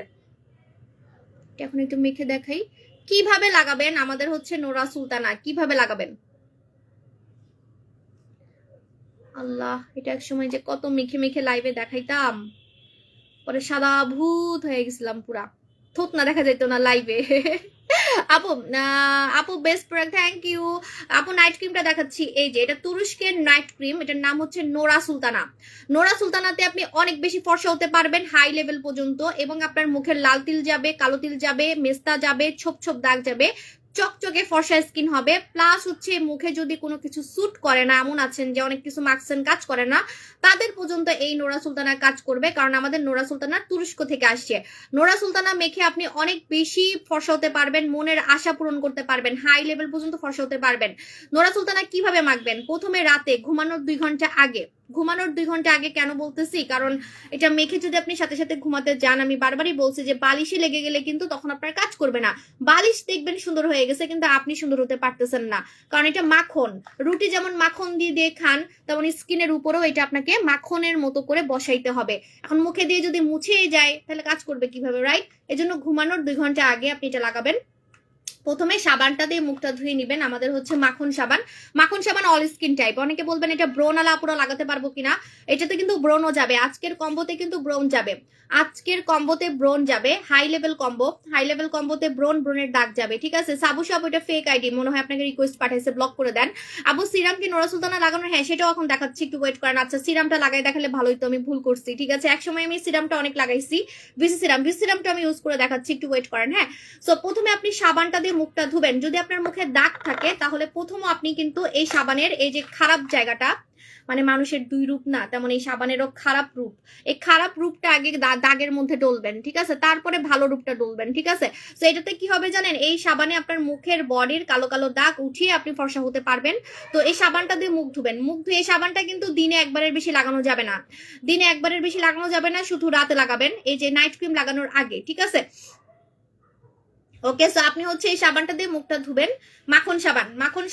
এখন একটু মেখে দেখাই কিভাবে লাগাবেন। আমাদের হচ্ছে নোরা সুলতানা, কিভাবে লাগাবেন? আল্লাহ, এটা এক সময় যে কত মেখে লাইভে দেখাইতাম, পরে সাদা ভূত হয়ে গেছিলাম পুরা, থুত না দেখা যেত না লাইভে। আপু বেস্ট প্রোডাক্ট, থ্যাংক ইউ আপু। নাইট ক্রিমটা দেখাচ্ছি, এই যে এটা তুরস্কের নাইট ক্রিম, এটার নাম হচ্ছে নোরা সুলতানাতে আপনি অনেক বেশি ফর্সা হতে পারবেন হাই লেভেল পর্যন্ত, এবং আপনার মুখের লাল তিল যাবে, কালো তিল যাবে, মেস্তা যাবে, ছোপ দাগ যাবে, চকচকে ফর্সা স্কিন হবে। প্লাস হচ্ছে মুখে যদি কোনো কিছু স্যুট করে না, এমন আছেন যে অনেক কিছু মাখছেন কাজ করে না, তাদের পর্যন্ত এই নোরা সুলতানা কাজ করবে। কারণ আমাদের নোরা সুলতানা তুরস্ক থেকে আসছে। নোরা সুলতানা মেখে আপনি অনেক বেশি ফর্সা হতে পারবেন, মনের আশা পূরণ করতে পারবেন, হাই লেভেল পর্যন্ত ফর্সা হতে পারবেন। নোরা সুলতানা কিভাবে মাখবেন? প্রথমে রাতে ঘুমানোর 2 ঘন্টা আগে, ঘুমানোর 2 ঘন্টা আগে কেন বলতেছি, কারণ এটা মেখে যদি আপনি সাথে সাথে ঘুমাতে যান, আমি বারবারই বলছি যে বালিশে লেগে গেলে কিন্তু তখন আপনার কাজ করবে না। বালিশ দেখবেন সুন্দর হয়ে গেছে কিন্তু আপনি সুন্দর হতে পারতেছেন না, কারণ এটা মাখন। রুটি যেমন মাখন দিয়ে দিয়ে খান, তেমন স্কিনের উপরেও এটা আপনাকে মাখনের মতো করে বসাইতে হবে। এখন মুখে দিয়ে যদি মুছেই যায় তাহলে কাজ করবে কিভাবে, রাইট? এজন্য ঘুমানোর 2 ঘন্টা আগে আপনি এটা লাগাবেন। প্রথমে সাবানটা দিয়ে মুখটা ধুয়ে নিবেন। আমাদের হচ্ছে মাখন সাবান। মাখন সাবান অল স্কিন টাইপ। অনেকে বলবেন এটা ব্রোনালা পুরো লাগাতে পারবো কিনা, এটাতে কিন্তু ব্রোনও যাবে। আজকের কম্বোতে কিন্তু ব্রোন যাবে, আজকের কম্বোতে ব্রোন যাবে। High level combo, high level কম্বোতে ব্রোনের দাগ যাবে, ঠিক আছে? সাবু সাবু এটা ফেক আইডি, মনে হয় আপনাকে রিকোয়েস্ট পাঠাইছে, ব্লক করে দেন। আবু সিরাম কি নোরা সুলতানা লাগানোর? হ্যাঁ, সেটাও এখন দেখাচ্ছি, একটু ওয়েট করেন। আচ্ছা, সিরামটা লাগাই দেখালে ভালোই, তো আমি ভুল করছি, ঠিক আছে? একসময় আমি সিরামটা অনেক লাগাইছি, বিসি সিরামটা আমি ইউজ করে দেখাচ্ছি, একটু ওয়েট করেন। হ্যাঁ, সো প্রথমে আপনি সাবানটা দিয়ে মুখটা ধুবেন। যদি আপনার মুখে দাগ থাকে তাহলে প্রথম আপনি কিন্তু এই সাবানের এই যে খারাপ জায়গাটা, মানে মানুষের 2 রূপ না, তেমন এই সাবানেরও খারাপ রূপ, এই খারাপ রূপটা আগে দাগের মধ্যে ডলবেন, ঠিক আছে? তারপরে ভালো রূপটা ডলবেন, ঠিক আছে? তো এটাতে কি হবে জানেন, এই সাবানে আপনার মুখের বডির কালো কালো দাগ উঠিয়ে আপনি ফর্সা হতে পারবেন। তো এই সাবানটা দিয়ে মুখ ধুবেন। মুখ ধুয়ে এই সাবানটা কিন্তু দিনে একবারের বেশি লাগানো যাবে না, দিনে একবারের বেশি লাগানো যাবে না, শুধু রাতে লাগাবেন, এই যে নাইট ক্রিম লাগানোর আগে, ঠিক আছে? ওকে, সো আপনি হচ্ছে এই সাবানটা দিয়ে মুখটা ধুবেন। মাখন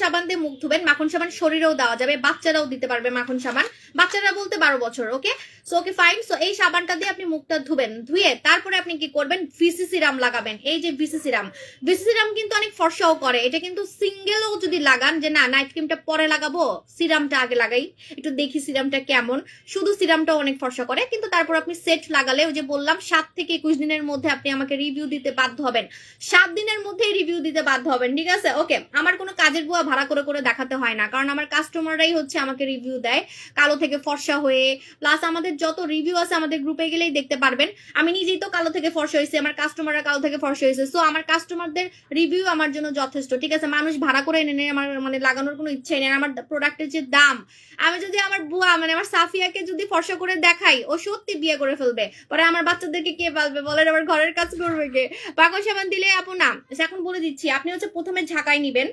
সাবান দিয়ে মুখ ধুবেন। মাখন সাবান শরীরেও দেওয়া যাবে, বাচ্চারাও দিতে পারবে মাখন সাবান, বাচ্চারা বলতে 12 বছর। ওকে, সো ওকে ফাইন। সো এই সাবানটা দিয়ে আপনি মুখটা ধুবেন, ধুয়ে তারপরে আপনি কি করবেন, ভিসি সিরাম লাগাবেন। এই যে ভিসি সিরাম কিন্তু অনেক ফর্সাও করে। এটা কিন্তু সিঙ্গেলও যদি লাগান, যে না নাইট ক্রিমটা পরে লাগাবো, সিরামটা আগে লাগাই, একটু দেখি সিরামটা কেমন, শুধু সিরামটাও অনেক ফর্সা করে। কিন্তু তারপর আপনি সেট লাগালে, ওই যে বললাম 7 থেকে 21 দিনের মধ্যে আপনি আমাকে রিভিউ দিতে বাধ্য হবেন, 7 দিনের মধ্যেই রিভিউ দিতে বাধ্য হবেন, ঠিক আছে? ওকে, আমার কোনো কাজের বুয়া ভাড়া করে করে দেখাতে হয় না, কারণ আমার কাস্টমাররাই হচ্ছে আমাকে রিভিউ দেয় কালো থেকে ফর্সা হয়ে। প্লাস আমাদের যত রিভিউ আছে আমাদের গ্রুপে গেলেই দেখতে পারবেন, আমি নিজেই তো কালো থেকে ফর্সা হয়েছি, আমার কাস্টমাররা কালো থেকে ফর্সা হয়েছে। সো আমার কাস্টমারদের রিভিউ আমার জন্য যথেষ্ট, ঠিক আছে? মানুষ ভাড়া করে এনে নেয়, আমার মানে লাগানোর কোনো ইচ্ছে নেই। আমার প্রোডাক্টের যে দাম, আমি যদি আমার বুয়া মানে আমার সাফিয়াকে যদি ফর্সা করে দেখাই, ও সত্যি বিয়ে করে ফেলবে। পরে আমার বাচ্চাদেরকে কে পালবে বলেন, আমার ঘরের কাজ করবে কে? পাকন সাবান দিলে আপু না, এখন বলে দিচ্ছি, আপনি হচ্ছে প্রথমে ঝাঁকাই নিবেন।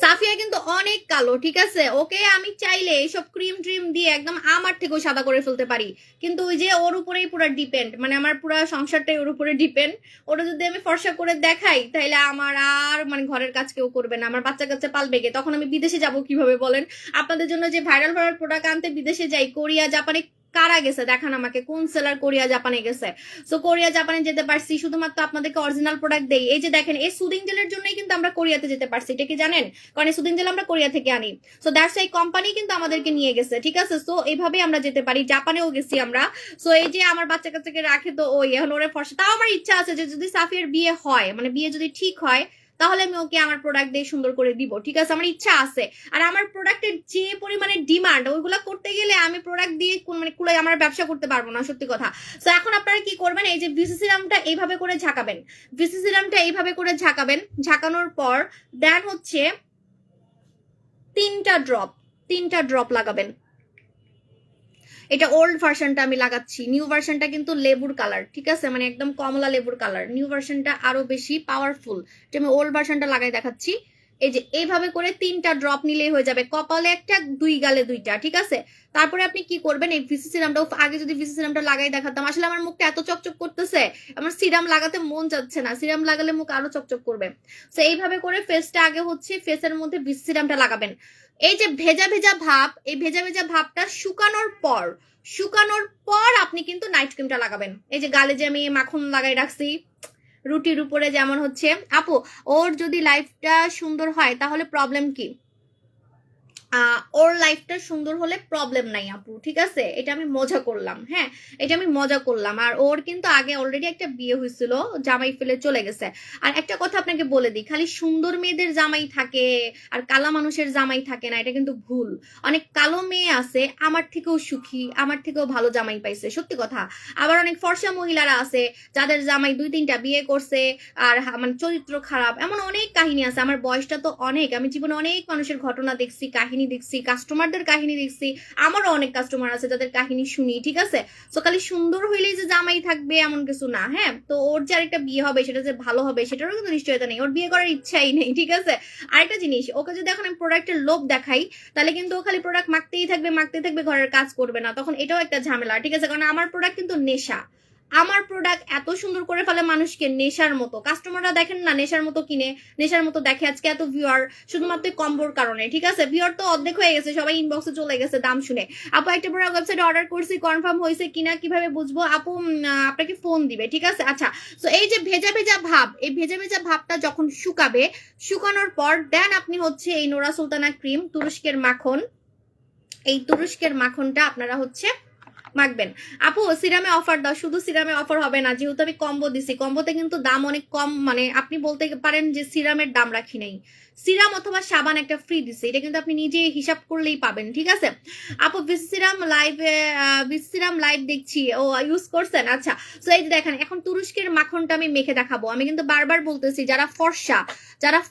সাফিয়া কিন্তু অনেক কালো, ঠিক আছে? ওকে আমি চাইলে এইসব ক্রিম ট্রিম দিয়ে একদম আমার থেকেও সাদা করে ফেলতে পারি, কিন্তু ওই যে ওর উপরেই পুরো ডিপেন্ড, মানে আমার পুরো সংসারটাই ওর উপরে ডিপেন্ড। ওটা যদি আমি ফর্সা করে দেখাই তাহলে আমার আর মানে ঘরের কাজ কেউ করবে না, আমার বাচ্চা কাচ্চা পালবে কে? তখন আমি বিদেশে যাব কিভাবে বলেন? আপনাদের জন্য যে ভাইরাল প্রোডাক্ট আনতে বিদেশে যাই, কোরিয়া জাপানে কারা গেছে দেখান আমাকে, কোন সেলার কোরিয়া জাপানে গেছে? সো কোরিয়া জাপানে যেতে পারছি শুধুমাত্র আপনাদেরকে অরিজিনাল প্রোডাক্ট দেই। এই যে দেখেন, এই সুদিং জেলের জন্যই কিন্তু আমরা কোরিয়াতে যেতে পারছি, এটা কি জানেন? কারণ এই সুদিং জেল আমরা কোরিয়া থেকে আনি। সো দ্যাটস এই কোম্পানি কিন্তু আমাদেরকে নিয়ে গেছে, ঠিক আছে? সো এইভাবে আমরা যেতে পারি, জাপানেও গেছি আমরা। সো এই যে আমার বাচ্চা কাচ্চাকে রাখে, তো ওই এখন ওরে ফর্সা, তাও আমার ইচ্ছা আছে যে যদি সাফিয়ার বিয়ে হয়, মানে বিয়ে যদি ঠিক হয়, তাহলে আমি ওকে আমার প্রোডাক্ট দিয়ে সুন্দর করে দিব, ঠিক আছে? আমার ইচ্ছা আছে। আর আমার প্রোডাক্টের যে পরিমাণে ডিমান্ড, ওইগুলা করতে গেলে আমি প্রোডাক্ট দিয়ে মানে কুলাই আমার ব্যবসা করতে পারবো না, সত্যি কথা। তো এখন আপনারা কি করবেন, এই যে ভিসি সিরামটা এইভাবে করে ঝাঁকাবেন, ভিসি সিরামটা এইভাবে করে ঝাঁকাবেন। ঝাঁকানোর পর দেন হচ্ছে 3টা ড্রপ লাগাবেন। এটা ওল্ড ভার্সনটা আমি লাগাচ্ছি, নিউ ভার্সনটা কিন্তু লেবুর কালার, ঠিক আছে? মানে একদম কমলা লেবুর কালার। নিউ ভার্সনটা আরো বেশি পাওয়ারফুল, এটা আমি ওল্ড ভার্সনটা লাগাই দেখাচ্ছি। এই যে এইভাবে করে 3টা ড্রপ নিলেই হয়ে যাবে, কপালে একটা, 2 গালে 2টা, ঠিক আছে? তারপরে আপনি কি করবেন, এই ভিসি সিরামটা, আগে যদি ভিসি সিরামটা লাগাই দেখাতাম, আসলে আমার মুখটা এত চকচক করতেছে, আমার সিরাম লাগাতে মন যাচ্ছে না, সিরাম লাগালে মুখ আরো চকচক করবে। তো এইভাবে করে ফেসটা আগে হচ্ছে ফেসের মধ্যে ভিসি সিরামটা লাগাবেন। এই যে ভেজা ভেজা ভাব, এই ভেজা ভেজা ভাবটা শুকানোর পর আপনি কিন্তু নাইট ক্রিমটা লাগাবেন। এই যে গালে যে আমি মাখন লাগাই রাখছি রুটির উপরে, যেমন হচ্ছে আপু ওর যদি লাইফটা সুন্দর হয় তাহলে প্রবলেম কি? ওর লাইফটা সুন্দর হলে প্রবলেম নাই আপু, ঠিক আছে? এটা আমি মজা করলাম, হ্যাঁ, এটা আমি মজা করলাম। আর ওর কিন্তু আগে অলরেডি একটা বিয়ে হয়েছিল, জামাই ফেলে চলে গেছে। আর একটা কথা আপনাকে বলে দিই, খালি সুন্দর মেয়েদের জামাই থাকে আর কালা মানুষের জামাই থাকে না, এটা কিন্তু ভুল। অনেক কালো মেয়ে আছে আমার থেকেও সুখী, আমার থেকেও ভালো জামাই পাইছে, সত্যি কথা। আবার অনেক ফর্সা মহিলারা আছে যাদের জামাই 2-3টা বিয়ে করছে আর মানে চরিত্র খারাপ, এমন অনেক কাহিনী আছে। আমার বয়সটা তো অনেক, আমি জীবনে অনেক মানুষের ঘটনা দেখছি, কাহিনী দেখছি, কাস্টমারদের কাহিনী দেখছি। আমারও অনেক কাস্টমার আছে যাদের কাহিনী শুনি, ঠিক আছে? তো খালি সুন্দর হইলেই যে জামাই থাকবে এমন কিছু না, হ্যাঁ। তো ওর যে আরেকটা বিয়ে হবে সেটা যে ভালো হবে সেটারও কিন্তু নিশ্চয়তা নেই, ওর বিয়ে করার ইচ্ছাই নেই, ঠিক আছে? আরেকটা জিনিস, ওকে যদি এখন আমি প্রোডাক্টের লোভ দেখাই তাহলে কিন্তু ও খালি প্রোডাক্ট মাখতেই থাকবে, ঘরের কাজ করবে না, তখন এটাও একটা ঝামেলা, ঠিক আছে? কারণ আমার প্রোডাক্ট কিন্তু নেশা, আমার প্রোডাক্ট এত সুন্দর করে ফেলে মানুষকে নেশার মতো। কাস্টমাররা দেখেন না নেশার মতো কিনে, নেশার মতো দেখে। আজকে এত ভিউয়ার শুধুমাত্র কম্বোর কারণে, ঠিক আছে? ভিউয়ার তো অর্ধেক হয়ে গেছে, সবাই ইনবক্সে চলে গেছে দাম শুনে। আপু একটা প্রোডাক্ট ওয়েবসাইটে অর্ডার করছি, কনফার্ম হয়েছে কিনা কিভাবে বুঝবো? আপু আপনাকে ফোন দিবে, ঠিক আছে? আচ্ছা, তো এই যে ভেজা ভেজা ভাব, এই ভেজা ভেজা ভাবটা যখন শুকাবে, শুকানোর পর দেন আপনি হচ্ছে এই নোরা সুলতানা ক্রিম, তুরস্কের মাখন, এই তুরস্কের মাখনটা আপনারা হচ্ছে মাখবেন। আপু সিরামে অফার দাও, শুধু সিরামে অফার হবে না, যেহেতু আমি কম্বো দিছি, কম্বোতে কিন্তু দাম অনেক কম, মানে আপনি বলতে পারেন যে সিরামের দাম রাখি নাই, সিরাম অথবা সাবান একটা ফ্রি দিছে, এটা কিন্তু আপনি নিজে হিসাব করলেই পাবেন, ঠিক আছে? আপু সিরাম লাইভ দেখছি, ও ইউজ করছেন? আচ্ছা, তো এই যে দেখেন এখন তুরস্কের মাখনটা আমি মেখে দেখাবো। আমি কিন্তু বারবার বলতেছি যারা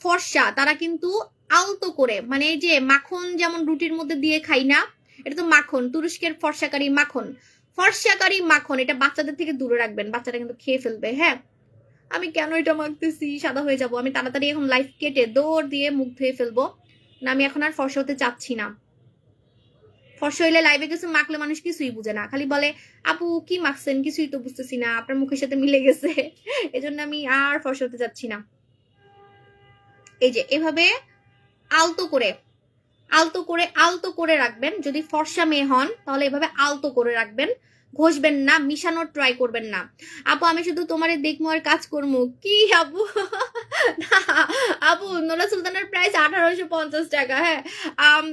ফর্সা তারা কিন্তু আলতো করে, মানে এই যে মাখন যেমন রুটির মধ্যে দিয়ে খাই না, এটা তো মাখন, তুরস্কের ফর্সাকারী মাখন, ফর্সাকারী মাখন, এটা বাচ্চাদের থেকে দূরে রাখবেন, বাচ্চাটা কিন্তু খেয়ে ফেলবে, হ্যাঁ। আমি কেন এটা মাখতেছি, সাদা হয়ে যাব। আমি তাড়াতাড়ি এখন লাইফ কেটে দৌড় দিয়ে মুখ ধুয়ে ফেলবো, না আমি এখন আর ফর্সা হতে চাচ্ছি না। ফর্সা হইলে লাইভে কিছু মাখলে মানুষ কিছুই বুঝে না, খালি বলে আপু কি মাখছেন, কিছুই তো বুঝতেছি না, আপনার মুখের সাথে মিলে গেছে। এজন্য আমি আর ফর্সা হতে চাচ্ছি না। এই যে এভাবে আলতো করে আলতো করে রাখবেন। যদি ফর্সা মেয়ে হন তাহলে এভাবে আলতো করে রাখবেন, ঘষবেন না, মিশানোর ট্রাই করবেন না। আপু আমি শুধু তোমারে দেখবো আর কাজ করবো কি আপু? না আপু, নোরা সুলতানের প্রাইস 1850 টাকা, হ্যাঁ।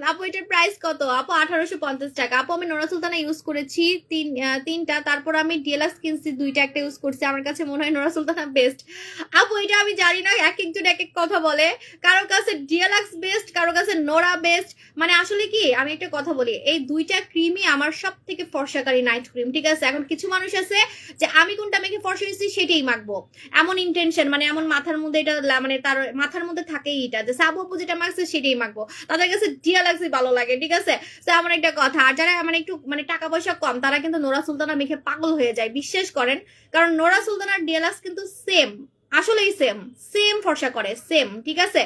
আপু এটার প্রাইস কত? আপু 1850 টাকা। আপু আমি নোরা সুলতানা ইউজ করেছি তিনটা, তারপর আমি ডিএলএক্স কিনছি দুইটা, একটা ইউজ করছি, আমার কাছে মনে হয় নোরা সুলতানা বেস্ট। আপু এটা আমি জানি না, এক একজন এক এক কথা বলে, কারো কাছে ডিএলএক্স বেস্ট, কারো কাছে নোরা বেস্ট। মানে আসলে কি আমি একটা কথা বলি, এই দুইটা ক্রিমই আমার সব থেকে ফর্সাকারী নাইট ক্রিম, ঠিক আছে? এখন কিছু মানুষ আছে যে আমি কোনটা মেখে ফর্সা হয়েছি সেটাই মাখবো, এমন ইন্টেনশন, মানে এমন মাথার মধ্যে এটা, মানে তার মাথার মধ্যে থাকেই এটা যে সাবু আপু যেটা মাখছে সেটাই মাখবো, তাদের কাছে ডিএলএক্সই ভালো লাগে, ঠিক আছে? তো এমন একটা কথা। আর যারা মানে একটু মানে টাকা পয়সা কম তারা কিন্তু নোরা সুলতানা মেখে পাগল হয়ে যায়, বিশ্বাস করেন। কারণ নোরা সুলতানার ডিএলএক্স কিন্তু সেম, আসলেই সেম সেম ফর্সা করে, সেম, ঠিক আছে?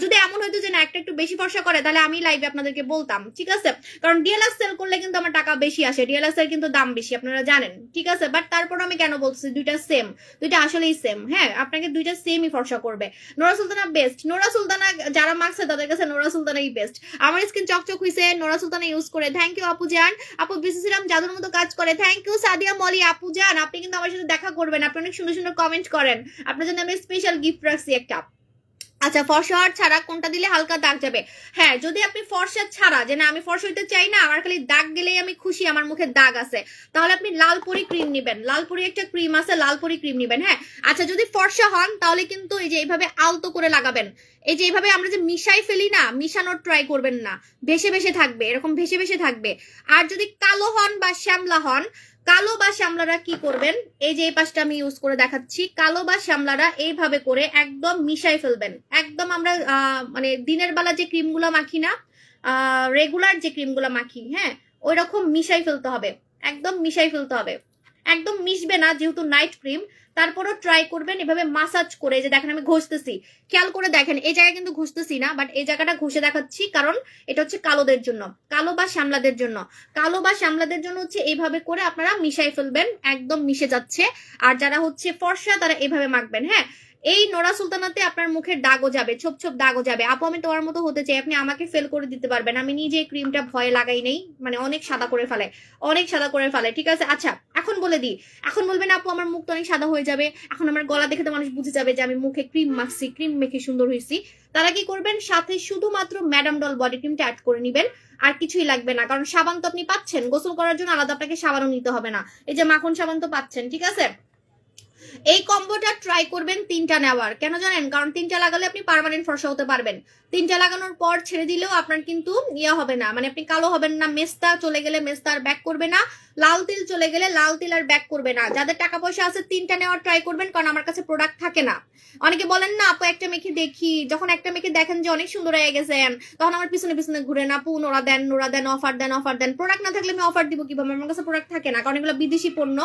যদি এমন হইতো যে না একটা একটু বেশি ফর্সা করে তাহলে আমি লাইভে আপনাদেরকে বলতাম, ঠিক আছে? কারণ ডিএলএক্স সেল করলে কিন্তু আমার টাকা বেশি আসে, ডিএলএক্স এর কিন্তু দাম বেশি আপনারা জানেন, ঠিক আছে? বাট তারপর আমি কেন বলছি দুইটা সেম, দুইটা আসলেই সেম, হ্যাঁ। আপনাকে দুইটা সেমই ফর্সা করবে। Nora Sultana best, Nora Sultana যারা মাখছে তাদের কাছে নোরা সুলতানাই বেস্ট। আমার স্কিন চকচক হইছে নোরা সুলতানা ইউজ করে, থ্যাংক ইউ আপু জান। আপু বিসিসিরাম জাদুর মতো কাজ করে, থ্যাংক ইউ সাদিয়া মলি আপু জান। আপনি কিন্তু আমার সাথে দেখা করবেন, আপনি অনেক সুন্দর সুন্দর কমেন্ট করেন, আপনার জন্য আমি স্পেশাল গিফট রাখছি একটা। আচ্ছা, ফর্সা ছাড়া কোনটা দিলে হালকা দাগ যাবে? হ্যাঁ, যদি আপনি ফর্সা ছাড়া, যে না আমি ফর্সা হইতে চাই না, আমার খালি দাগ গেলেই আমি খুশি, আমার মুখে দাগ আছে, তাহলে আপনি লালপুরি ক্রিম নিবেন, লালপুরি একটা ক্রিম আছে, লালপুরি ক্রিম নিবেন, হ্যাঁ। আচ্ছা, যদি ফর্সা হন তাহলে কিন্তু এই যে এইভাবে আলতো করে লাগাবেন, এই যে এইভাবে আমরা যে মিশাই ফেলি না, মিশানোর ট্রাই করবেন না, ভেসে ভেসে থাকবে, এরকম ভেসে ভেসে থাকবে। আর যদি কালো হন বা শ্যামলা হন, কালো বা শ্যামলারা কি করবেন, এই যে এই পাশটা আমি ইউজ করে দেখাচ্ছি, কালো বা শ্যামলারা এইভাবে করে একদম মিশাই ফেলবেন, একদম আমরা মানে দিনের বেলা যে ক্রিমগুলো মাখি না, রেগুলার যে ক্রিমগুলো মাখি, হ্যাঁ, ওই রকম মিশাই ফেলতে হবে, একদম মিশাই ফেলতে হবে। একদম মিশবে না যেহেতু নাইট ক্রিম, তারপরও ট্রাই করবেন এভাবে মাসাজ করে। যে দেখেন আমি ঘষতেছি, খেয়াল করে দেখেন, এই জায়গায় কিন্তু ঘষতেছি না, বাট এই জায়গাটা ঘষে দেখাচ্ছি, কারণ এটা হচ্ছে কালোদের জন্য, কালো বা শ্যামলাদের জন্য, কালো বা শ্যামলাদের জন্য হচ্ছে এইভাবে করে আপনারা মিশাই ফেলবেন, একদম মিশে যাচ্ছে। আর যারা হচ্ছে ফর্সা তারা এইভাবে মাখবেন, হ্যাঁ। এই নোরা সুলতানাতে আপনার মুখের দাগও যাবে, ছোপ ছোপ দাগও যাবে। আপু আমি তোমার মতো হতে চাই, আপনি আমাকে ফেল করে দিতে পারবেন। আমি নিজে এই ক্রিমটা ভয়ে লাগাই নেই, মানে অনেক সাদা করে ফেলে, অনেক সাদা করে ফেলে, ঠিক আছে। আচ্ছা এখন বলে দিই, এখন বলবেন আপু আমার মুখ তো অনেক সাদা হয়ে যাবে, এখন আমার গলা দেখে তো মানুষ বুঝে যাবে যে আমি মুখে ক্রিম মাখছি, ক্রিম মেখে সুন্দর হয়েছি। তারা কি করবেন, সাথে শুধুমাত্র ম্যাডাম ডল বডি ক্রিমটা অ্যাড করে নিবেন, আর কিছুই লাগবে না। কারণ সাবান তো আপনি পাচ্ছেন, গোসল করার জন্য আলাদা আপনাকে সাবানও নিতে হবে না, এই যে মাখন সাবান তো পাচ্ছেন, ঠিক আছে। এই কম্বোটা ট্রাই করবেন 3টা নেওয়ার, কেন জানেন, কারণ 3টা লাগালে আপনি পার্মানেন্ট ফর্সা হতে পারবেন। 3টা লাগানোর পর ছেড়ে দিলেও আপনার কিন্তু ইয়ে হবে না, মানে আপনি কালো হবেন না, মেস্তা চলে গেলে মেস্তা আর ব্যাক করবে না, লাল তিল চলে গেলে লাল তিল আর ব্যাক করবে না। যাদের টাকা পয়সা আছে 3টা নেওয়ার ট্রাই করবেন, কারণ আমার কাছে প্রোডাক্ট থাকে না। অনেকে বলেন না আপু একটা মেখে দেখি, যখন একটা মেখে দেখেন যে অনেক সুন্দর হয়ে গেছেন, তখন আমার পিছনে পিছনে ঘুরে না, আপু নোরা দেন, নোরা দেন, অফার দেন, অফার দেন। প্রোডাক্ট না থাকলে আমি অফার দিব কিভাবে, আমার কাছে প্রোডাক্ট থাকে না, কারণ এগুলো বিদেশি পণ্য।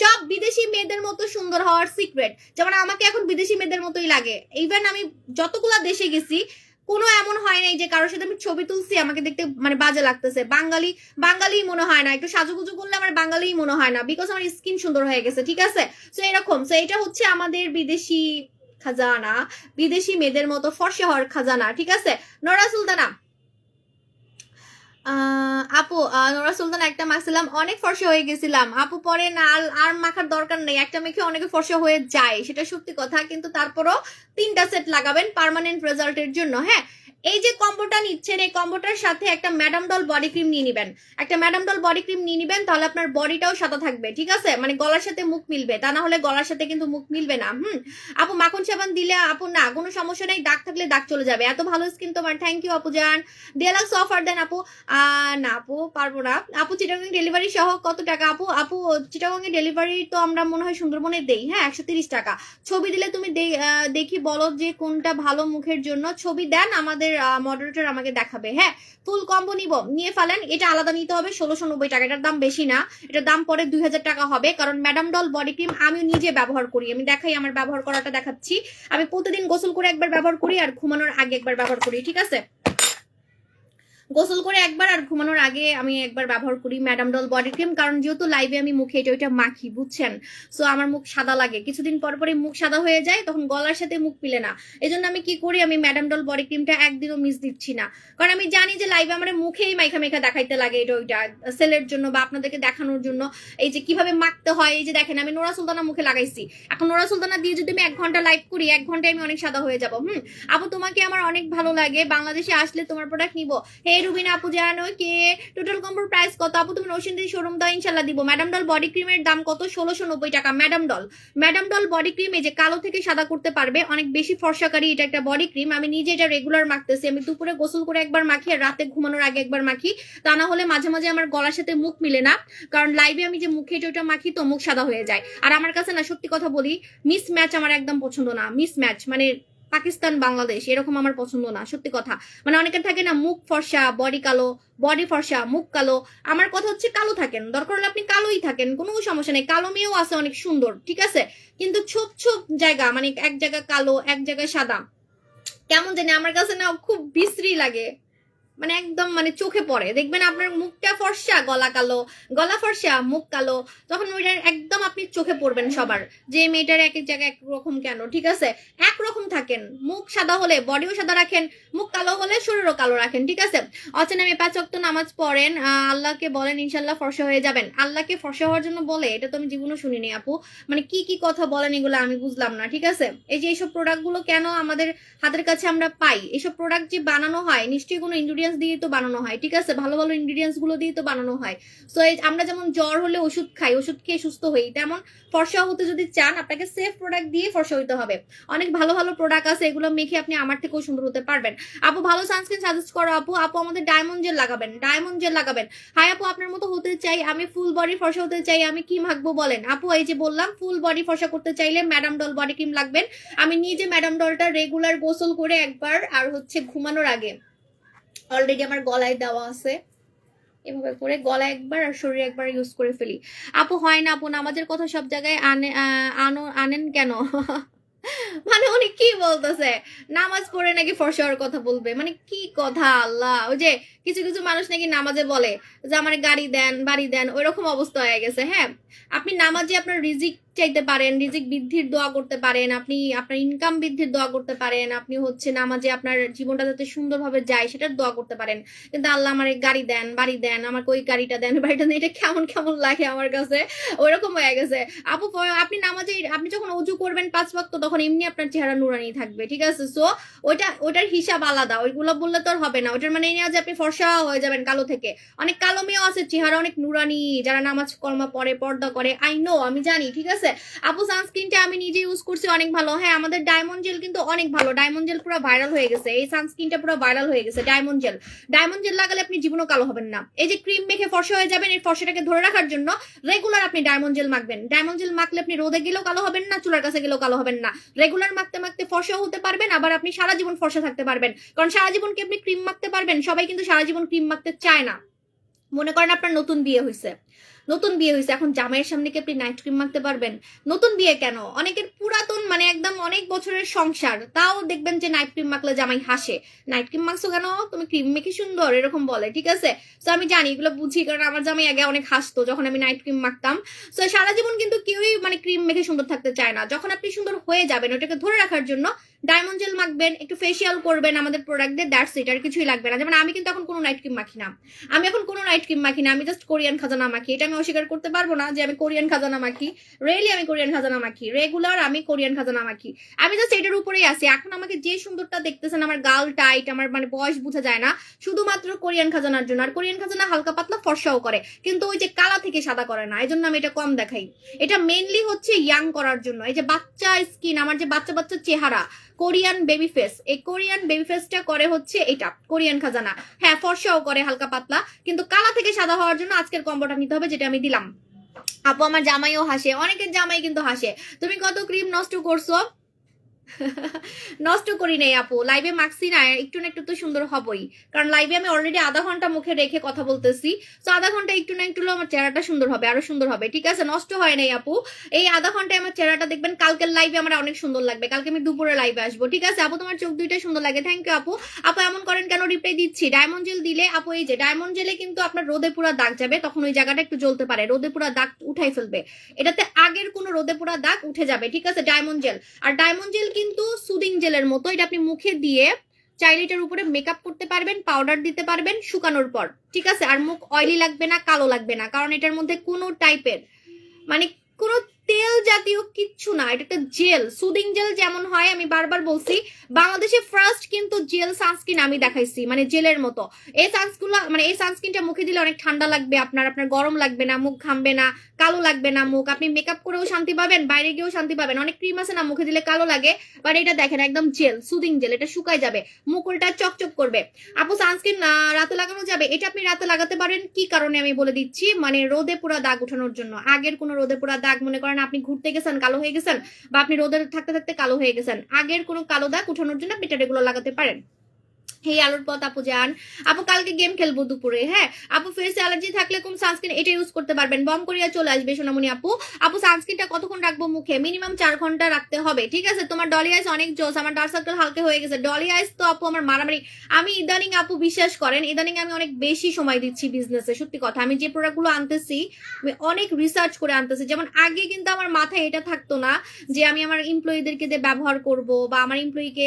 সব বিদেশি মেয়েদের মতো সুন্দর হওয়ার সিক্রেট, যেমন আমাকে এখন বিদেশি মেয়েদের মতোই লাগে। ইভেন আমি যতগুলা দেশে গেছি কোনো এমন হয় নাই যে কারোর সাথে আমি ছবি তুলছি আমাকে দেখতে মানে বাজে লাগতেছে, বাঙালি বাঙালি মনে হয় না, একটু সাজুগুজু করলে আমার বাঙালি মনে হয় না, বিকজ আমার স্কিন সুন্দর হয়ে গেছে, ঠিক আছে। তো এরকম, তো এটা হচ্ছে আমাদের বিদেশি খাজানা, বিদেশি মেয়েদের মতো ফর্সা হওয়ার খাজানা, ঠিক আছে। নোরা সুলতানা আপু নোরা সুলতান একটা মাখছিলাম, অনেক ফর্সা হয়ে গেছিলাম আপু, পরে না আর মাখার দরকার নেই, একটা মেখে অনেকে ফর্সা হয়ে যায়, সেটা সত্যি কথা, কিন্তু তারপরও 3টা সেট লাগাবেন পার্মানেন্ট রেজাল্টের জন্য। হ্যাঁ, এই যে কম্বোটা নিচ্ছেন, এই কম্বোটার সাথে একটা ম্যাডাম ডল বডি ক্রিম নিয়ে নিবেন, একটা ম্যাডাম ডল বডি ক্রিম নিয়ে নিবেন, তাহলে আপনার বডিটাও সাদা থাকবে, ঠিক আছে, মানে গলার সাথে মুখ মিলবে, তা না হলে গলার সাথে কিন্তু মুখ মিলবে না। আপু মাখন সাবান দিলে আপু না কোনো সমস্যা নেই, দাগ থাকলে দাগ চলে যাবে, এত ভালো স্কিন তোমার, থ্যাংক ইউ আপু জান। ডিলাক্স অফার দেন আপু, না আপু পারবো না আপু। চিটাগাং ডেলিভারি সহ কত টাকা আপু? আপু চিটাগাং এর ডেলিভারি তো আমরা মনে হয় সুন্দরবনে দেই, হ্যাঁ 130 টাকা। ছবি দিলে তুমি দেখি বলো যে কোনটা ভালো মুখের জন্য, ছবি দেন, আমাদের মডারেটর আমাকে দেখাবে। হ্যাঁ, ফুল কম্বো নিয়ে ফেলেন, এটা আলাদা নিতে হবে 1690 টাকা, এটার দাম বেশি না, এটার দাম পরে 2000 টাকা হবে। কারণ ম্যাডাম ডল বডি ক্রিম আমি নিজে ব্যবহার করি, আমি দেখাই আমার ব্যবহার করাটা দেখাচ্ছি। আমি প্রতিদিন গোসল করে একবার ব্যবহার করি আর ঘুমানোর আগে একবার ব্যবহার করি, ঠিক আছে। গোসল করে একবার আর ঘুমানোর আগে আমি একবার ব্যবহার করি ম্যাডাম ডল বডি ক্রিম, কারণ যেহেতু লাইভে আমি মুখে এটা ওইটা মাখি, বুঝছেন, সো আমার মুখ সাদা লাগে, কিছুদিন পর পরে মুখ সাদা হয়ে যায়, তখন গলার সাথে মুখ মিলে না। এই জন্য আমি কি করি, আমি ম্যাডাম ডল বডি ক্রিমটা একদিনও মিস দিচ্ছি না, কারণ আমি জানি যে লাইভে আমার মুখেই মাইখা মেখা দেখাইতে লাগে এটা ওইটা সেলের জন্য বা আপনাদেরকে দেখানোর জন্য, এই যে কিভাবে মাখতে হয়। এই যে দেখেন আমি নোরা সুলতানা মুখে লাগাইছি, এখন নোরা সুলতানা দিয়ে যদি আমি 1 ঘন্টা লাইভ করি, 1 ঘন্টায় আমি অনেক সাদা হয়ে যাবো। আপু তোমাকে আমার অনেক ভালো লাগে, বাংলাদেশে আসলে তোমার প্রোডাক্ট নিবো। হে রুবিনা আপু জানো কে, টোটাল কম্বোর প্রাইস কত আপু? তুমি নৌসিন্দি শোরুম দাও, ইনশাল্লাহ দিব। ম্যাডাম ডল বডি ক্রিমের দাম কত? 1690 টাকা। ম্যাডাম ডল বডি ক্রিম এই যে কালো থেকে সাদা করতে পারবে, অনেক বেশি ফর্সাকারী এটা একটা বডি ক্রিম। আমি নিজে এটা রেগুলার মাখতেছি, আমি দুপুরে গোসল করে একবার মাখি আর রাতে ঘুমানোর আগে একবার মাখি, তা না হলে মাঝে মাঝে আমার গলার সাথে মুখ মিলে না, কারণ লাইভে আমি যে মুখে এটা মাখি তো মুখ সাদা হয়ে যায়। আর আমার কাছে না সত্যি কথা বলি, মিস ম্যাচ আমার একদম পছন্দ না, মিস ম্যাচ মানে পাকিস্তান বাংলাদেশ এরকম আমার পছন্দ না, সত্যি কথা। মানে অনেকের থাকে না মুখ ফর্সা বডি কালো, বডি ফর্সা মুখ কালো, আমার কথা হচ্ছে কালো থাকেন, দরকার হলে আপনি কালোই থাকেন, কোনো সমস্যা নেই, কালো মেয়েও আছে অনেক সুন্দর, ঠিক আছে। কিন্তু ছোপ ছোপ জায়গা মানে এক জায়গা কালো এক জায়গায় সাদা, কেমন জানি আমার কাছে না খুব বিশ্রী লাগে, মানে একদম মানে চোখে পড়ে। দেখবেন আপনার মুখটা ফর্সা, গলা কালো, গলা ফর্সা মুখ কালো, তখন ওইটার একদম আপনি চোখে পড়বেন সবার, যে মেয়েটার এক এক জায়গায় একরকম কেন, ঠিক আছে। একরকম থাকেন, মুখ সাদা হলে বডিও সাদা রাখেন, মুখ কালো হলে শরীরও কালো রাখেন, ঠিক আছে। অচেনা মেয়ে 5 ওয়াক্ত নামাজ পড়েন, আল্লাহকে বলেন ইনশাল্লাহ ফর্সা হয়ে যাবেন। আল্লাহকে ফর্সা হওয়ার জন্য বলে, এটা তো আমি জীবনও শুনিনি আপু, মানে কি কি কথা বলেন এগুলো আমি বুঝলাম না, ঠিক আছে। এই যে এইসব প্রোডাক্ট গুলো কেন আমাদের হাতের কাছে আমরা পাই, এইসব প্রোডাক্ট যে বানানো হয় নিশ্চয়ই কোনো ইনগ্রিডিয়েন্টস দিয়ে তো বানানো হয়, ঠিক আছে, ভালো ভালো ইনগ্রিডিয়েন্টস গুলো দিয়ে তো বানানো হয়। সো আমরা যেমন জ্বর হলে ওষুধ খাই, ওষুধ খেয়ে সুস্থ হই, তেমন ফর্সা হতে যদি চান আপনাকে সেফ প্রোডাক্ট দিয়ে ফর্সা হইতে হবে। অনেক ভালো ভালো প্রোডাক্ট আছে, এগুলো মেখে আপনি আমার থেকেও সুন্দর হতে পারবেন। আপু ভালো সানস্ক্রিন সাজেস্ট করো আপু। আপু আমাদের ডায়মন্ড জেল লাগাবেন, ডায়মন্ড জেল লাগাবেন। হাই আপু আপনার মতো হতে চাই, আমি ফুল বডি ফর্সা হতে চাই, আমি কি মাখবো বলেন আপু? এই যে বললাম ফুল বডি ফর্সা করতে চাইলে ম্যাডাম ডল বডি ক্রিম লাগবেন। আমি নিজে ম্যাডাম ডলটা রেগুলার গোসল করে একবার আর হচ্ছে ঘুমানোর আগে অলরেডি আমার গলায় দেওয়া আছে, এভাবে করে গলায় একবার আর শরীরে একবার ইউজ করে ফেলি। আপু হয় না আপু, নামাজের কথা সব জায়গায় আনেন কেন? মানে উনি কি বলতেছে, নামাজ পড়ে নাকি ফর্সা হওয়ার কথা বলবে, মানে কি কথা আল্লাহ। ওই যে কিছু কিছু মানুষ নাকি নামাজে বলে যে আমার গাড়ি দেন বাড়ি দেন, ওই রকম অবস্থা হয়ে গেছে। হ্যাঁ, আপনি নামাজে আপনার রিজিক চাইতে পারেন, রিজিক বৃদ্ধির দোয়া করতে পারেন, আপনি আপনার ইনকাম বৃদ্ধির দোয়া করতে পারেন, আপনি হচ্ছে নামাজে আপনার জীবনটা যাতে সুন্দরভাবে যায় সেটার দোয়া করতে পারেন। কিন্তু আল্লাহ আমার গাড়ি দেন বাড়ি দেন, আমার ওই গাড়িটা দেন বাড়িটা দেন, এটা কেমন কেমন লাগে আমার কাছে, ওইরকম হয়ে গেছে। আপু আপনি নামাজে আপনি যখন অজু করবেন 5 ওয়াক্ত তখন এমনি আপনার চেহারা নুরানি থাকবে, ঠিক আছে? সো ওটার হিসাব আলাদা, ওইগুলো বললে তো আর হবে না। ওটার মানে এই না যে আপনি ফর্সা হয়ে যাবেন কালো থেকে। অনেক কালো মেয়েও আছে চেহারা অনেক নুরানি, যারা নামাজ কলমা পড়ে পর্দা করে, আই নো, আমি জানি, ঠিক আছে? আপু সানস্ক্রিনটা আমি নিজে ইউজ করছি, অনেক ভালো। হ্যাঁ, আমাদের ডায়মন্ড জেল কিন্তু অনেক ভালো, ডায়মন্ড জেল পুরো ভাইরাল হয়ে গেছে, এই সানস্ক্রিনটা পুরো ভাইরাল হয়ে গেছে। ডায়মন্ড জেল, ডায়মন্ড জেল লাগালে আপনি জীবনও কালো হবেন না। এই যে ক্রিম মেখে ফর্সা হয়ে যাবেন, এই ফর্সাটাকে ধরে রাখার জন্য রেগুলার আপনি ডায়মন্ড জেল মাখবেন। ডায়মন্ড জেল মাখলে আপনি রোদে গেলেও কালো হবেন না, চুলার কাছে গেলেও কালো হবেন না। রেগুলার মাখতে মাখতে ফর্সাও হতে পারবেন, আবার আপনি সারা জীবন ফর্সা থাকতে পারবেন। কারণ সারা জীবন কি আপনি ক্রিম মাখতে পারবেন? সবাই কিন্তু সারা জীবন ক্রিম মাখতে চায় না। মনে করেন আপনার নতুন বিয়ে হয়েছে, এখন জামাইয়ের সামনে কি আপনি নাইট ক্রিম মাখতে পারবেন? নতুন বিয়ে কেন, অনেকের পুরাতন মানে একদম অনেক বছরের সংসার, তাও দেখবেন যে নাইট ক্রিম মাখলে জামাই হাসে, নাইট ক্রিম মাখছো কেন, তুমি ক্রিম মেখে সুন্দর, এরকম বলে, ঠিক আছে? তো আমি জানি এগুলো বুঝি, কারণ আমার জামাই আগে অনেক হাসতো যখন আমি নাইট ক্রিম মাখতাম। তো সারা জীবন কিন্তু কেউই মানে ক্রিম মেখে সুন্দর থাকতে চায় না। যখন আপনি সুন্দর হয়ে যাবেন, ওটাকে ধরে রাখার জন্য ডায়মন্ড জেল মাখবেন, একটু ফেসিয়াল করবেন আমাদের প্রোডাক্ট দিয়ে, দ্যাটস ইট, আর কিছুই লাগবে না। যেমন আমি কিন্তু এখন কোনো নাইট ক্রিম মাখি না, আমি জাস্ট কোরিয়ান খাজানা মাখি। এটা আমি অস্বীকার করতে পারবো না যে আমি কোরিয়ান খাজানা মাখি, আমি কোরিয়ান খাজানা মাখি রেগুলার, আমি কোরিয়ান খাজানা মাখি। আমি জাস্ট এটার উপরেই আছি। এখন আমাকে যে সুন্দরটা দেখতেছেন, আমার গাল টাইট, আমার মানে বয়স বোঝা যায় না, শুধুমাত্র কোরিয়ান খাজানার জন্য। আর কোরিয়ান খাজানা হালকা পাতলা ফর্সাও করে, কিন্তু ওই যে কালা থেকে সাদা করে না, এই জন্য আমি এটা কম দেখাই। এটা মেইনলি হচ্ছে ইয়াং করার জন্য। এই যে বাচ্চা স্কিন, আমার যে বাচ্চা বাচ্চা চেহারা, কোরিয়ান বেবি ফেস, এই কোরিয়ান বেবি ফেসটা করে হচ্ছে এটা কোরিয়ান খাজানা। হ্যাঁ, ফর্সাও করে হালকা পাতলা, কিন্তু কালা থেকে সাদা হওয়ার জন্য আজকের কম্বোটা নিতে হবে, যেটা আমি দিলাম। আপু আমার জামাইও হাসে, অনেকের জামাই কিন্তু হাসে, তুমি কত ক্রিম নষ্ট করছো। নষ্ট করি নাই আপু, লাইভে মাখছি না, একটু না একটু তো সুন্দর হবই, কারণ লাইভে আমি অলরেডি আধা ঘন্টা মুখে রেখে কথা বলতেছি। তো আধা ঘন্টা একটু না একটু আমার চেহারাটা সুন্দর হবে, আরো সুন্দর হবে, ঠিক আছে? নষ্ট হয় নাই আপু, এই আধা ঘন্টায় আমার চেহারাটা দেখবেন। কালকের লাইভে আমার অনেক সুন্দর লাগবে, কালকে আমি দুপুরে লাইভে আসবো, ঠিক আছে? আপু তোমার চোখ দুইটা সুন্দর লাগে, থ্যাংক ইউ আপু। আপু এমন করেন কেন, রিপ্লাই দিচ্ছি। ডায়মন্ড জেল দিলে আপু, এই যে ডায়মন্ড জেলে কিন্তু আপনার রোদে পুরা দাগ যাবে, তখন ওই জায়গাটা একটু জ্বলতে পারে, রোদে পুরা দাগ উঠাই ফেলবে, এটাতে আগের কোনো রোদে পুরা দাগ উঠে যাবে, ঠিক আছে? ডায়মন্ড জেল, আর ডায়মন্ড জেল কিন্তু সুদিং জেলের মতো, এটা আপনি মুখে দিয়ে চাইলে এটার উপরে মেকআপ করতে পারবেন, পাউডার দিতে পারবেন শুকানোর পর, ঠিক আছে? আর মুখ অয়েলি লাগবে না, কালো লাগবে না, কারণ এটার মধ্যে কোনো টাইপের মানে কোনো তেল জাতীয় কিচ্ছু না, এটা একটা জেল, সুদিং জেল যেমন হয়। আমি বারবার বলছি, বাংলাদেশে ফার্স্ট কিন্তু জেল সানস্ক্রিন আমি দেখাইছি, মানে জেলের মতো। এই সানস্ক্রিনটা মুখে দিলে অনেক ঠান্ডা লাগবে, আপনার গরম লাগবে না, মুখ ঘামবে না, কালো লাগবে না মুখ, আপনি মেকআপ করেও শান্তি পাবেন, বাইরে গিয়েও শান্তি পাবেন। অনেক ক্রিম আছে না মুখে দিলে কালো লাগে, বাট এটা দেখেন একদম জেল, সুদিং জেল, এটা শুকায় যাবে, মুখ উল্টা চকচক করবে। আপু সানস্ক্রিন রাতে লাগানো যাবে? এটা আপনি রাতে লাগাতে পারেন, কি কারণে আমি বলে দিচ্ছি, মানে রোদে পুরা দাগ উঠানোর জন্য। আগের কোনো রোদে পুরা দাগ, মনে করেন আপনি ঘুরতে গেছেন কালো হয়ে গেছেন, বা আপনি রোদে থাকতে থাকতে কালো হয়ে গেছেন, আগের কোনো কালো দাগ উঠানোর জন্য আপনি এটা রেগুলার লাগাতে পারেন। হে আলুর পথ আপু যান, আপু কালকে গেম খেলবো দুপুরে। হ্যাঁ আপু, ফেসে অ্যালার্জি থাকলে কোন সানস্ক্রিন এটা ইউজ করতে পারবেন, বম করিয়া চলে আসবে সোনামণি আপু। আপু সানস্ক্রিনটা কতক্ষণ রাখবো মুখে? মিনিমাম 4 ঘন্টা রাখতে হবে, ঠিক আছে? তোমার ডলি আইস অনেক জোস, আমার ডার্ক সার্কেল হালকা হয়ে গেছে। ডলি আইস তো আপু আমার মারামারি, আমি ইদানিং আপু বিশ্বাস করেন, ইদানিং আমি অনেক বেশি সময় দিচ্ছি বিজনেসে, সত্যি কথা। আমি যে প্রোডাক্টগুলো আনতেছি আমি অনেক রিসার্চ করে আনতেছি। যেমন আগে কিন্তু আমার মাথায় এটা থাকতো না যে আমি আমার এমপ্লয়ীদেরকে দিয়ে ব্যবহার করব, বা আমার এমপ্লয়ীকে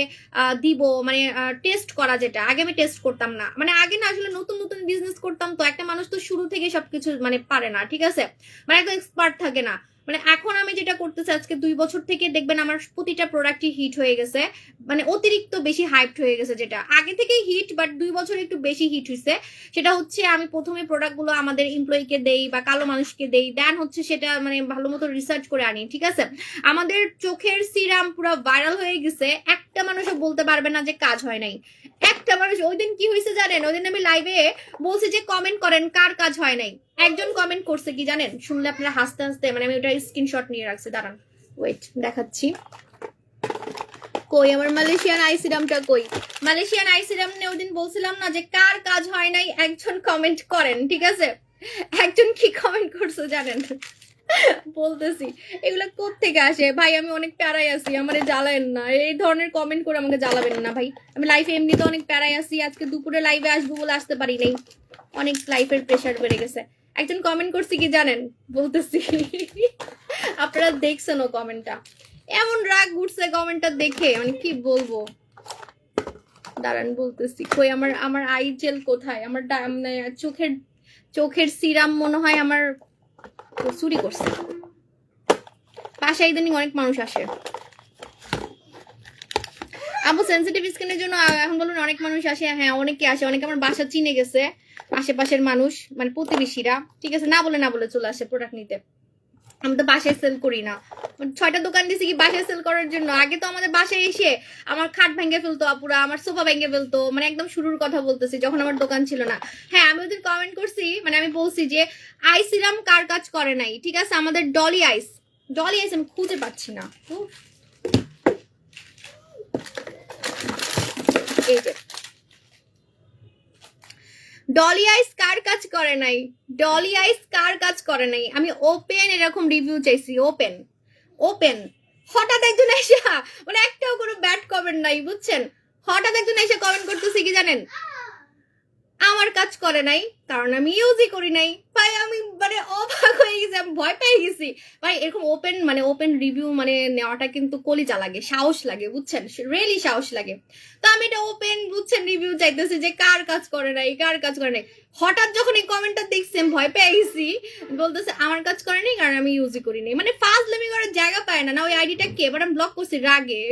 দিব, মানে টেস্ট করা, যেটা আগে আমি টেস্ট করতাম না। মানে আগে না আসলে নতুন নতুন বিজনেস করতাম, তো একটা মানুষ তো শুরু থেকে সবকিছু মানে পারে না, ঠিক আছে? মানে একদম এক্সপার্ট থাকে না। মানে এখন আমি যেটা করতেছি, আজকে 2 বছর থেকে দেখবেন আমার প্রতিটা প্রোডাক্টই হিট হয়ে গেছে, মানে অতিরিক্ত বেশি হাইপড হয়ে গেছে। যেটা আগে থেকেই হিট, বাট 2 বছর একটু বেশি হিট হয়েছে। সেটা হচ্ছে আমি প্রথমে প্রোডাক্টগুলো আমাদের এমপ্লয়িকে দেই বা কালো মানুষকে দেই, দেন হচ্ছে সেটা মানে ভালো মতো রিসার্চ করে আনি, ঠিক আছে? আমাদের চোখের সিরাম পুরো ভাইরাল হয়ে গেছে, একটা মানুষও বলতে পারবে না যে কাজ হয় নাই। একটা মানুষ, ওই দিন কি হয়েছে জানেন? ওই দিন আমি লাইভে বলছি যে কমেন্ট করেন কার কাজ হয় নাই, একজন কমেন্ট করছে কি জানেন? শুনলে আপনারা হাসতে হাসতে, মানে আমি ওটা স্ক্রিনশট নিয়ে রাখছি, দাঁড়ান ওয়েট দেখাচ্ছি। কই আমার মালয়েশিয়ান আই সিরামটা কই? মালয়েশিয়ান আই সিরাম নিয়ে ওই দিন বলছিলাম না যে কার কাজ হয় নাই, একজন কমেন্ট করেন, ঠিক আছে? একজন কি কমেন্ট করছো জানেন? বলতেছি এগুলা কোত্থেকে আসে ভাই? আমি অনেক প্যারাই আছি, আমারে জ্বালায়েন না, এই ধরনের কমেন্ট করে আমাকে জ্বালাবেন না ভাই। আমি লাইফে এমনিতে অনেক প্যারাই আছি, আজকে দুপুরে লাইভে আসবো বলে আসতে পারি নাই, অনেক লাইফের প্রেশার বেড়ে গেছে। একজন কমেন্ট করছি কি জানেন? বলতেছি আপনারা দেখছেন ও কমেন্টটা, এমন রাগ উঠছে কমেন্টটা দেখে, মানে কি বলবো, দাঁড়ান বলতেছি। কই আমার আমার আই জেল কোথায়? আমার মানে চোখের সিরাম মনে হয় আমার চুরি করছে। বাসায় ইদানিং অনেক মানুষ আসে আপু, সেন্সিটিভ স্কিনের জন্য এখন বলুন অনেক মানুষ আসে। হ্যাঁ অনেকে আসে, অনেকে আমার বাসা চিনে গেছে, আশেপাশের মানুষ মানে প্রতিবেশীরা, ঠিক আছে, না বলে চলে আসে প্রোডাক্ট নিতে। আমি তো বাসায় সেল করি না, 6টা দোকান দিছি কি বাসায় সেল করার জন্য? আগে তো আমাদের বাসায় এসে আমার খাট ভেঙে ফেলতো আপুরা, আমার সোফা ভেঙে ফেলতো, মানে একদম শুরুর কথা বলতেছি যখন আমার দোকান ছিল না। হ্যাঁ আমি ওদের কমেন্ট করছি, মানে আমি বলছি যে আই সিরাম কার কাজ করে নাই, ঠিক আছে, আমাদের ডলি আইস আমি খুঁজে পাচ্ছি না। এই যে ডলি আইস কার কাজ করে নাই, ডলি আইস কার কাজ করে নাই? আমি ওপেন এরকম রিভিউ চাইছি, ওপেন। হঠাৎ একজন এসে, মানে একটাও কোনো ব্যাড কমেন্ট নাই বুঝছেন, হঠাৎ একজন এসে কমেন্ট করতেছে কি জানেন? আমার কাজ করে নাই কারণ আমি ইউজই করি নাই। ভাই আমি মানে অবাক হয়ে গেছি, আমি ভয় পেয়ে গেছি ভাই। এরকম ওপেন রিভিউ মানে নেওয়াটা কিন্তু কলিজা লাগে, সাহস লাগে বুঝছেন, রিয়েলি সাহস লাগে। তো আমি এটা ওপেন বুঝছেন রিভিউ চাইতেছি যে কার কাজ করে নাই, কার কাজ করে নাই। হঠাৎ যখন এই কমেন্টটা দেখছি আমি ভয় পেয়ে গেছি, বলতেছে আমার কাজ করে নাই কারণ আমি ইউজই করি নাই। মানে ফাজলামি করার জায়গা পায় না, না ওই আইডিটা কে, এবার আমি ব্লক করছি রাগে।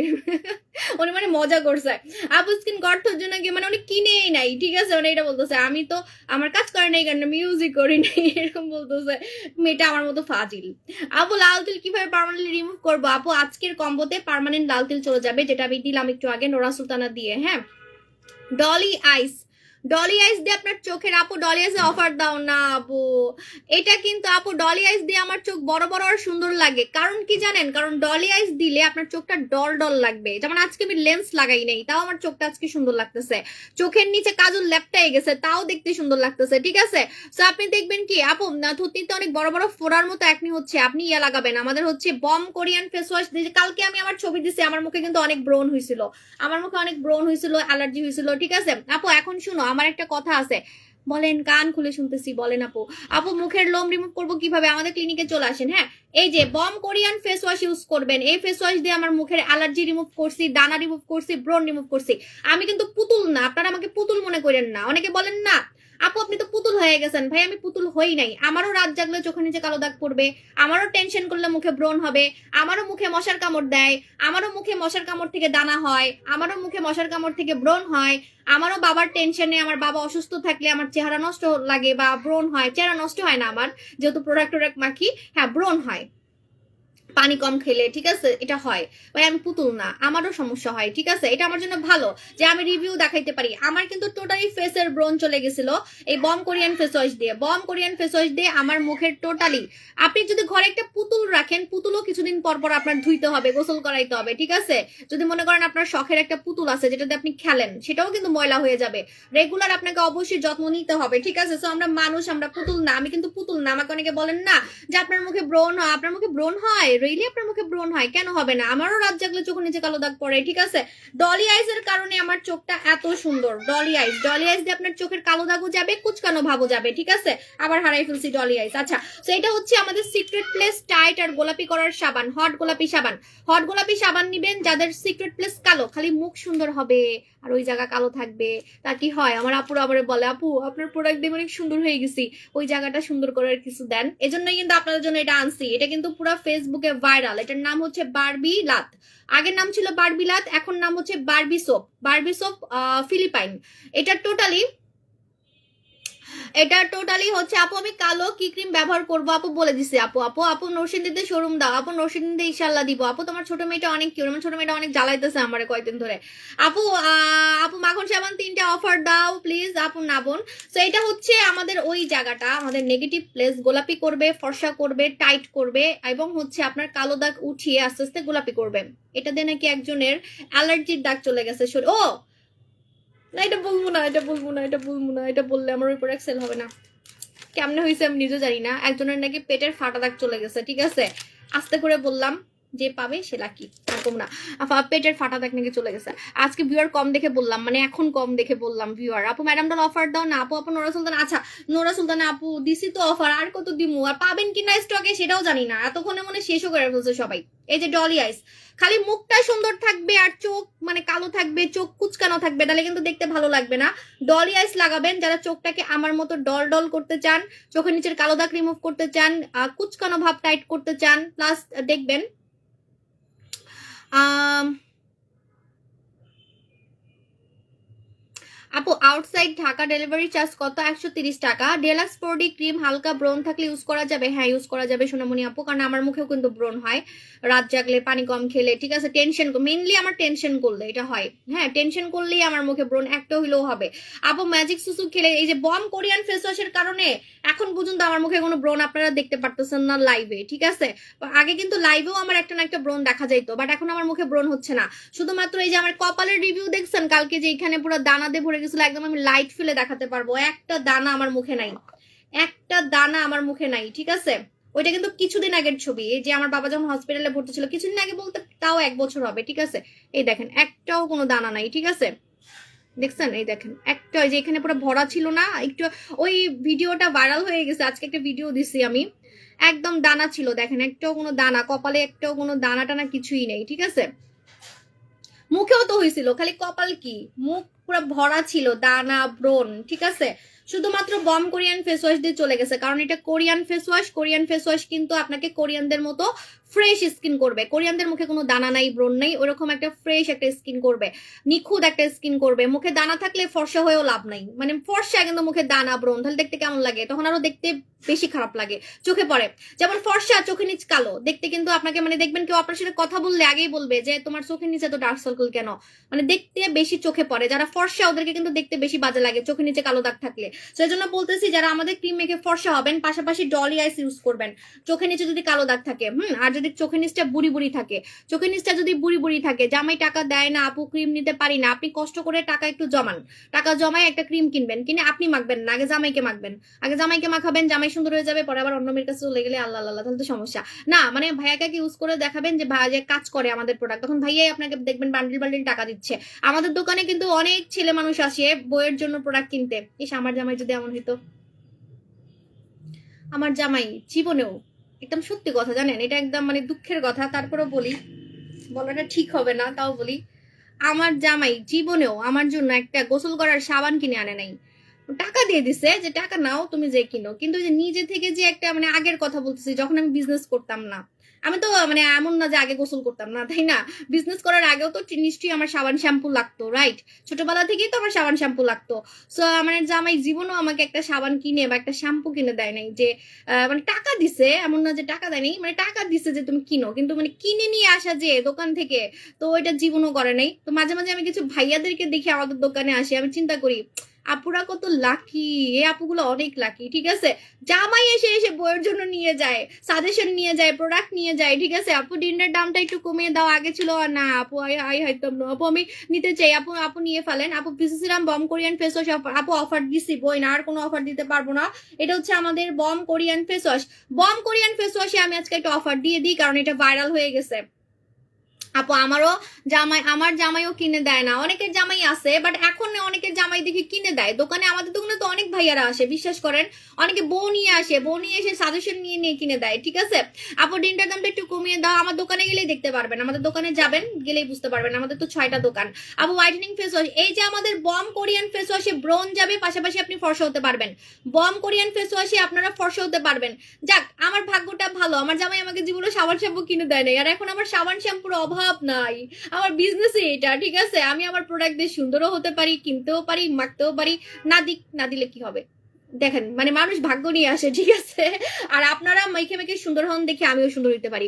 উনি মানে মজা করছে, আপু স্কিন গর্থর জন্য গিয়ে মানে উনি কিনেই নাই, ঠিক আছে, মানে এটা বলতেছে আমি তো আমার কাজ করে নাই কারণ আমি ইউজই করি নাই, এরকম বলতেছে। মেয়েটা আমার মতো ফাজিল। আপু লাল তিল কিভাবে পার্মানেন্টলি রিমুভ করবো? আপু আজকের কম্বোতে পার্মানেন্ট লাল তিল চলে যাবে, যেটা আমি দিলাম একটু আগে নোরা সুলতানা দিয়ে। হ্যাঁ ডলি আইস দিয়ে আপনার চোখের, আপু ডলি আইসে অফার দাও না আপু, এটা কিন্তু আপু ডলি আইস দিয়ে আমার চোখ বড় বড় আর সুন্দর লাগে। কারণ কি জানেন? কারণ ডলি আইস দিলে আপনার চোখটা ডল ডল লাগবে। যেমন আজকে আমি লেন্স লাগাই নাই, তাও আমার চোখটা আজকে সুন্দর লাগতেছে। চোখের নিচে কাজল লেপটাই গেছে, তাও দেখতে সুন্দর লাগতেছে, ঠিক আছে। তো আপনি দেখবেন কি আপু থুতনিতে অনেক বড় বড় ফোড়ার মতো একনি হচ্ছে, আপনি ইয়া লাগাবেন, আমাদের হচ্ছে বম কোরিয়ান ফেস ওয়াশ। কালকে আমি আমার ছবি দিছি, আমার মুখে কিন্তু অনেক ব্রণ হয়েছিল, অ্যালার্জি হয়েছিল, ঠিক আছে। আপু এখন শুনো, আমার একটা কথা আছে, বলেন, কান খুলে শুনতেছি, বলেন আপু। আপু মুখের লোম রিমুভ করবো কিভাবে? আমাদের ক্লিনিকে চলে আসেন। হ্যাঁ এই যে Bom Korean face wash use করবেন, এই ফেস ওয়াশ দিয়ে আমার মুখের অ্যালার্জি রিমুভ করছি, দানা রিমুভ করছি, ব্রণ রিমুভ করছি। আমি কিন্তু পুতুল না, আপনারা আমাকে পুতুল মনে করেন না। অনেকে বলেন না আপু আপনি তো পুতুল হয়ে গেছেন, ভাই আমি পুতুল হই নাই। আমারও রাত জাগলে চোখের নিচে কালো দাগ পড়বে, আমারও টেনশন করলে মুখে ব্রণ হবে, আমারও মুখে মশার কামড় দেয়, আমারও মুখে মশার কামড় থেকে দানা হয়, আমারও মুখে মশার কামড় থেকে ব্রণ হয়, আমারও বাবার টেনশনে, আমার বাবা অসুস্থ থাকলে আমার চেহারা নষ্ট লাগে বা ব্রণ হয়। চেহারা নষ্ট হয় না আমার, যেহেতু প্রোডাক্ট মাখি। হ্যাঁ ব্রণ হয় পানি কম খেলে, ঠিক আছে, এটা হয়। ভাই আমি পুতুল না, আমারও সমস্যা হয়, ঠিক আছে। এটা আমার জন্য ভালো যে আমি রিভিউ দেখাইতে পারি। আমার কিন্তু টোটালি ফেসের ব্রণ চলে গেছিল এই বম কোরিয়ান ফেস ওয়াশ দিয়ে। আমার মুখের টোটালি, আপনি যদি ঘরে একটা পুতুল রাখেন, পুতুলও কিছুদিন পর পর আপনার ধুইতে হবে, গোসল করাইতে হবে, ঠিক আছে। যদি মনে করেন আপনার শখের একটা পুতুল আছে যেটাতে আপনি খেলেন, সেটাও কিন্তু ময়লা হয়ে যাবে। রেগুলার আপনাকে অবশ্যই যত্ন নিতে হবে, ঠিক আছে। সো আমরা মানুষ, আমরা পুতুল না। আমি কিন্তু পুতুল না। আমাকে অনেকে বলেন না যে আপনার মুখে ব্রণ হয়, আপনার মুখে ব্রণ হয়, রিয়েলি আপনার মুখে ব্রণ হয়? কেন হবে না? আমারও রাত জাগলে চোখের নিচে কালো দাগ পড়ে, ঠিক আছে। ডলি আইস এর কারণে আমার চোখটা এত সুন্দর। ডলি আইস দিয়ে আপনার চোখের কালো দাগও যাবে, কুচকানো ভাবও যাবে, ঠিক আছে। আবার হারাই ফেলছি ডলি আইস। আচ্ছা তো এটা হচ্ছে আমাদের সিক্রেট প্লেস টাইট আর গোলাপি করার সাবান, হট গোলাপি সাবান নিবেন। যাদের সিক্রেট প্লেস কালো, খালি মুখ সুন্দর হবে আর ওই জায়গা কালো থাকবে, তা কি হয়? আমার আপুরা আমারে বলে আপু আপনার প্রোডাক্ট দিয়ে অনেক সুন্দর হয়ে গেছি, ওই জায়গাটা সুন্দর করার কিছু দেন। এজন্যই কিন্তু আপনাদের জন্য এটা আনছি। এটা কিন্তু পুরো ফেসবুকে ভাইরাল। এটার নাম হচ্ছে বারবি লাত। আগের নাম ছিল বারবি লাত, এখন নাম হচ্ছে বারবি সোপ ফিলিপাইন। এটা টোটালি হচ্ছে আপু আমি কালো কি ক্রিম ব্যবহার করবো আপু বলে দিছি। আপু নরসিংদীতে শোরুম দাও, আপু নরসিংদীতে ইনশাল্লাহ দিব। আপু তোমার ছোট মেয়েটা অনেক কিউট, আমার ছোট মেয়েটা অনেক জ্বালাইতেছে আমার কয়েকদিন ধরে। আপু মাখন সাবান 3টা অফার দাও প্লিজ আপু নাবন। তো এটা হচ্ছে আমাদের ওই জায়গাটা, আমাদের নেগেটিভ প্লেস গোলাপি করবে, ফর্সা করবে, টাইট করবে, এবং হচ্ছে আপনার কালো দাগ উঠিয়ে আস্তে আস্তে গোলাপি করবে। এটা দিয়ে নাকি একজনের অ্যালার্জির দাগ চলে গেছে ও না, এটা বলবো না, এটা বললে আমার উপর এক্সেল হবে না। কেমনে হয়েছে আমি নিজেও জানি না। একজনের নাকি পেটের ফাটা দাগ চলে গেছে, ঠিক আছে, আস্তে করে বললাম, যে পাবে সে লাকি, এরকম না, পেটের ফাটা দাগ নাকি চলে গেছে। আজকে ভিউয়ার কম দেখে বললাম, মানে এখন কম দেখে বললাম ভিউয়ার, আপু ম্যাডামটার অফার দাও না আপু। আপু নোরা সুলতান, আচ্ছা নোরা সুলতান আপু দিছি তো অফার, আর কত দিমু, আর পাবেন কিনা স্টকে সেটাও জানি না, এতক্ষণে মনে শেষও করে ফেলছে সবাই। এই যে ডলি আইস, খালি মুখটা সুন্দর থাকবে আর চোখ মানে কালো থাকবে, চোখ কুচকানো থাকবে, তাহলে কিন্তু দেখতে ভালো লাগবে না। ডলি আইস লাগাবেন যারা চোখটাকে আমার মতো ডল ডল করতে চান, চোখের নিচের কালো দাগ রিমুভ করতে চান, কুচকানো ভাব টাইট করতে চান, প্লাস দেখবেন আপু আউটসাইড ঢাকা ডেলিভারি চার্জ কত? 130 টাকা। ডেলাক্স 4D ক্রিম হালকা ব্রন থাকলে ইউজ করা যাবে? হ্যাঁ ইউজ করা যাবে সোনামণি আপু, কারণ আমার মুখেও কিন্তু ব্রন হয় রাত জাগলে, পানি কম খেলে, ঠিক আছে, টেনশন, মেইনলি আমার টেনশন করলে এটা হয়। হ্যাঁ টেনশন করলেই আমার মুখে ব্রন একটা হইলেও হবে। আপু ম্যাজিক সুসু খেলে, এই যে বম কোরিয়ান ফেস ওয়াশের কারণে এখন পর্যন্ত আমার মুখে কোনো ব্রন আপনারা দেখতে পারতেছেন না লাইভে, ঠিক আছে। আগে কিন্তু লাইভেও আমার একটা না একটা ব্রন দেখা যাইতো, বাট এখন আমার মুখে ব্রন হচ্ছে না। শুধুমাত্র এই যে আমার কপালের রিভিউ দেখছেন কালকে, যে এখানে পুরো দানা দিয়ে ভরে গেছিল, একদম আমি লাইট ফেলে দেখাতে পারবো, একটা দানা আমার মুখে নাই, একটা দানা আমার মুখে নাই, ঠিক আছে। ওইটা কিন্তু কিছুদিন আগের ছবি, এই যে আমার বাবা যখন হসপিটালে ভর্তি ছিল কিছুদিন আগে, বলতে তাও 1 বছর হবে, ঠিক আছে। এই দেখেন একটাও কোনো দানা নাই, ঠিক আছে, দেখছেন, এই দেখেন একটা, যে এখানে পুরো ভরা ছিল না একটু, ওই ভিডিওটা ভাইরাল হয়ে গেছে, আজকে একটা ভিডিও দিছি আমি, একদম দানা ছিল, দেখেন একটাও কোনো দানা, কপালে একটাও কোনো দানা টানা কিছুই নেই, ঠিক আছে। মুখেও তো হয়েছিল, খালি কপাল কি, মুখ পুরো ভরা ছিল দানা ব্রণ, ঠিক আছে। শুধুমাত্র বম কোরিয়ান ফেস ওয়াশ দিয়ে চলে গেছে, কারণ এটা Korean face wash. Korean face wash কিন্তু আপনাকে কোরিয়ানদের মতো ফ্রেশ স্কিন করবে, কোরিয়ানদের মুখে কোনো দানা নাই ব্রণ নাই, ওরকম একটা ফ্রেশ একটা স্কিন করবে, নিখুঁত একটা স্কিন করবে। মুখে দানা থাকলে ফর্সা হয়েও লাভ নাই, মানে ফর্সা কিন্তু মুখে দানা ব্রণ, তাহলে দেখতে কেমন লাগে, তখন আরো দেখতে বেশি খারাপ লাগে, চোখে পড়ে। যেমন ফর্সা চোখের নিচ কালো দেখতে, কিন্তু আপনাকে মানে দেখবেন কেউ আপনার সাথে কথা বললে আগেই বলবে যে তোমার চোখের নিচে তো ডার্ক সার্কেল কেন, মানে দেখতে বেশি চোখে পড়ে। যারা ফর্সা ওদেরকে কিন্তু দেখতে বেশি বাজে লাগে চোখের নিচে কালো দাগ থাকলে। সেই জন্য বলতেছি যারা আমাদের ক্রিম মেখে ফর্সা হবেন, পাশাপাশি ডলি আইস ইউজ করবেন চোখের নিচে যদি কালো দাগ থাকে। আর যদি চোখের নিচটা বুড়ি বুড়ি থাকে, চোখের নিচটা যদি বুড়ি বুড়ি থাকে, জামাই টাকা দেয় না আপু ক্রিম নিতে পারি না, আপনি কষ্ট করে টাকা একটু জমান, টাকা জমায় একটা ক্রিম কিনবেন, কিনে আপনি মাখবেন না, আগে জামাইকে মাখবেন, আগে জামাইকে মাখাবেন, জামাই সুন্দর হয়ে যাবে, পরে আবার অন্য মেয়ের কাছে চলে গেলে আল্লাহ আল্লাহ, তাহলে তো সমস্যা না। মানে ভাইয়াকে ইউজ করে দেখাবেন যে ভাইয়া কাজ করে আমাদের প্রোডাক্ট, তখন ভাইয়াই আপনাকে দেখবেন বান্ডিল বান্ডিল টাকা দিচ্ছে। আমাদের দোকানে কিন্তু অনেক ছেলে মানুষ আসে বইয়ের জন্য প্রোডাক্ট কিনতে, ইস আমার জামাই যদি এমন হইতো। আমার জামাই জীবনেও, একদম সত্যি কথা জানেন, এটা একদম মানে দুঃখের কথা, তারপরেও বলি, বলাটা ঠিক হবে না তাও বলি, আমার জামাই জীবনেও আমার জন্য একটা গোসল করার সাবান কিনে আনে নাই। টাকা দিয়ে দিছে যে টাকা নাও তুমি যে কিনো, কিন্তু যে নিজে থেকে যে একটা, মানে আগের কথা বলতেছি যখন আমি বিজনেস করতাম না, আমি তো মানে এমন না যে আগে গোসল করতাম না, তাই না, বিজনেস করার আগেও তো নিশ্চয়ই আমার সাবান শ্যাম্পু লাগতো, রাইট, ছোটবেলা থেকেই তো আমার সাবান শ্যাম্পু লাগতো। সো আমার জামাই জীবনও আমাকে একটা সাবান কিনে বা একটা শ্যাম্পু কিনে দেয় নাই, যে মানে টাকা দিছে এমন না যে টাকা দেয় নাই, মানে টাকা দিছে যে তুমি কিনো, কিন্তু মানে কিনে নিয়ে আসা যে দোকান থেকে, তো ওইটা জীবনও করে নাই। তো মাঝে মাঝে আমি কিছু ভাইয়াদেরকে দেখি আমাদের দোকানে আসে, আমি চিন্তা করি আপুরা কত লাকি, এই আপুগুলো অনেক লাকি, ঠিক আছে। জামাই এসে এসে বইয়ের জন্য নিয়ে যায়, সাজেশন নিয়ে যায়, প্রোডাক্ট নিয়ে যায়, ঠিক আছে। আপু ডিনার দামটা একটু কমিয়ে দাও, আগে ছিল না আপু, আই হয়তাম না আপু, আমি নিতে চাই আপু, আপু নিয়ে ফেলেন আপু। বিসিসিরাম বম কোরিয়ান ফেস ওয়াশ আপু অফার দিছি, বই না আর কোনো অফার দিতে পারবো না। এটা হচ্ছে আমাদের বম Korean face wash. Bomb Korean face ওয়াশে আমি আজকে একটা অফার দিয়ে দিই, কারণ এটা ভাইরাল হয়ে গেছে আপু। আমারও জামাই, আমার জামাইও কিনে দেয় না, অনেকের জামাই আছে, বাট এখন অনেকের জামাই দেখি কিনে দেয় দোকানে। আমাদের দোকানে তো অনেক ভাইয়ারা আসে, বিশ্বাস করেন, অনেকে বউ নিয়ে আসে, বউ নিয়ে এসে সাজেশন নিয়ে নিয়ে কিনে দেয়, ঠিক আছে। আপু ডিনটার দামটা একটু কমিয়ে দাও, আমার দোকানে গেলেই দেখতে পারবেন, আমাদের দোকানে যাবেন গেলেই বুঝতে পারবেন, আমাদের তো 6টা দোকান। আপু হোয়াইটেনিং ফেস ওয়াশ, এই যে আমাদের বম কোরিয়ান ফেস ওয়াশে ব্রোন যাবে, পাশাপাশি আপনি ফর্সা হতে পারবেন। বম কোরিয়ান ফেস ওয়াশে আপনারা ফর্সা হতে পারবেন। যাক আমার ভাগ্যটা ভালো, আমার জামাই আমাকে জীবনে সাবান শ্যাম্পু কিনে দেয় নাই, আর এখন আমার সাবান শ্যাম্পুর অভাব নাই, আমার বিজনেসই এটা, ঠিক আছে। আমি আমার প্রোডাক্ট দিয়ে সুন্দরও হতে পারি, কিনতেও পারি, মাখতেও পারি, না দিক না দিলে কি হবে, দেখেন মানে মানুষ ভাগ্য নিয়ে আসে, ঠিক আছে। আর আপনারা মেখে মেখে সুন্দর হন দেখে আমিও সুন্দর হতে পারি।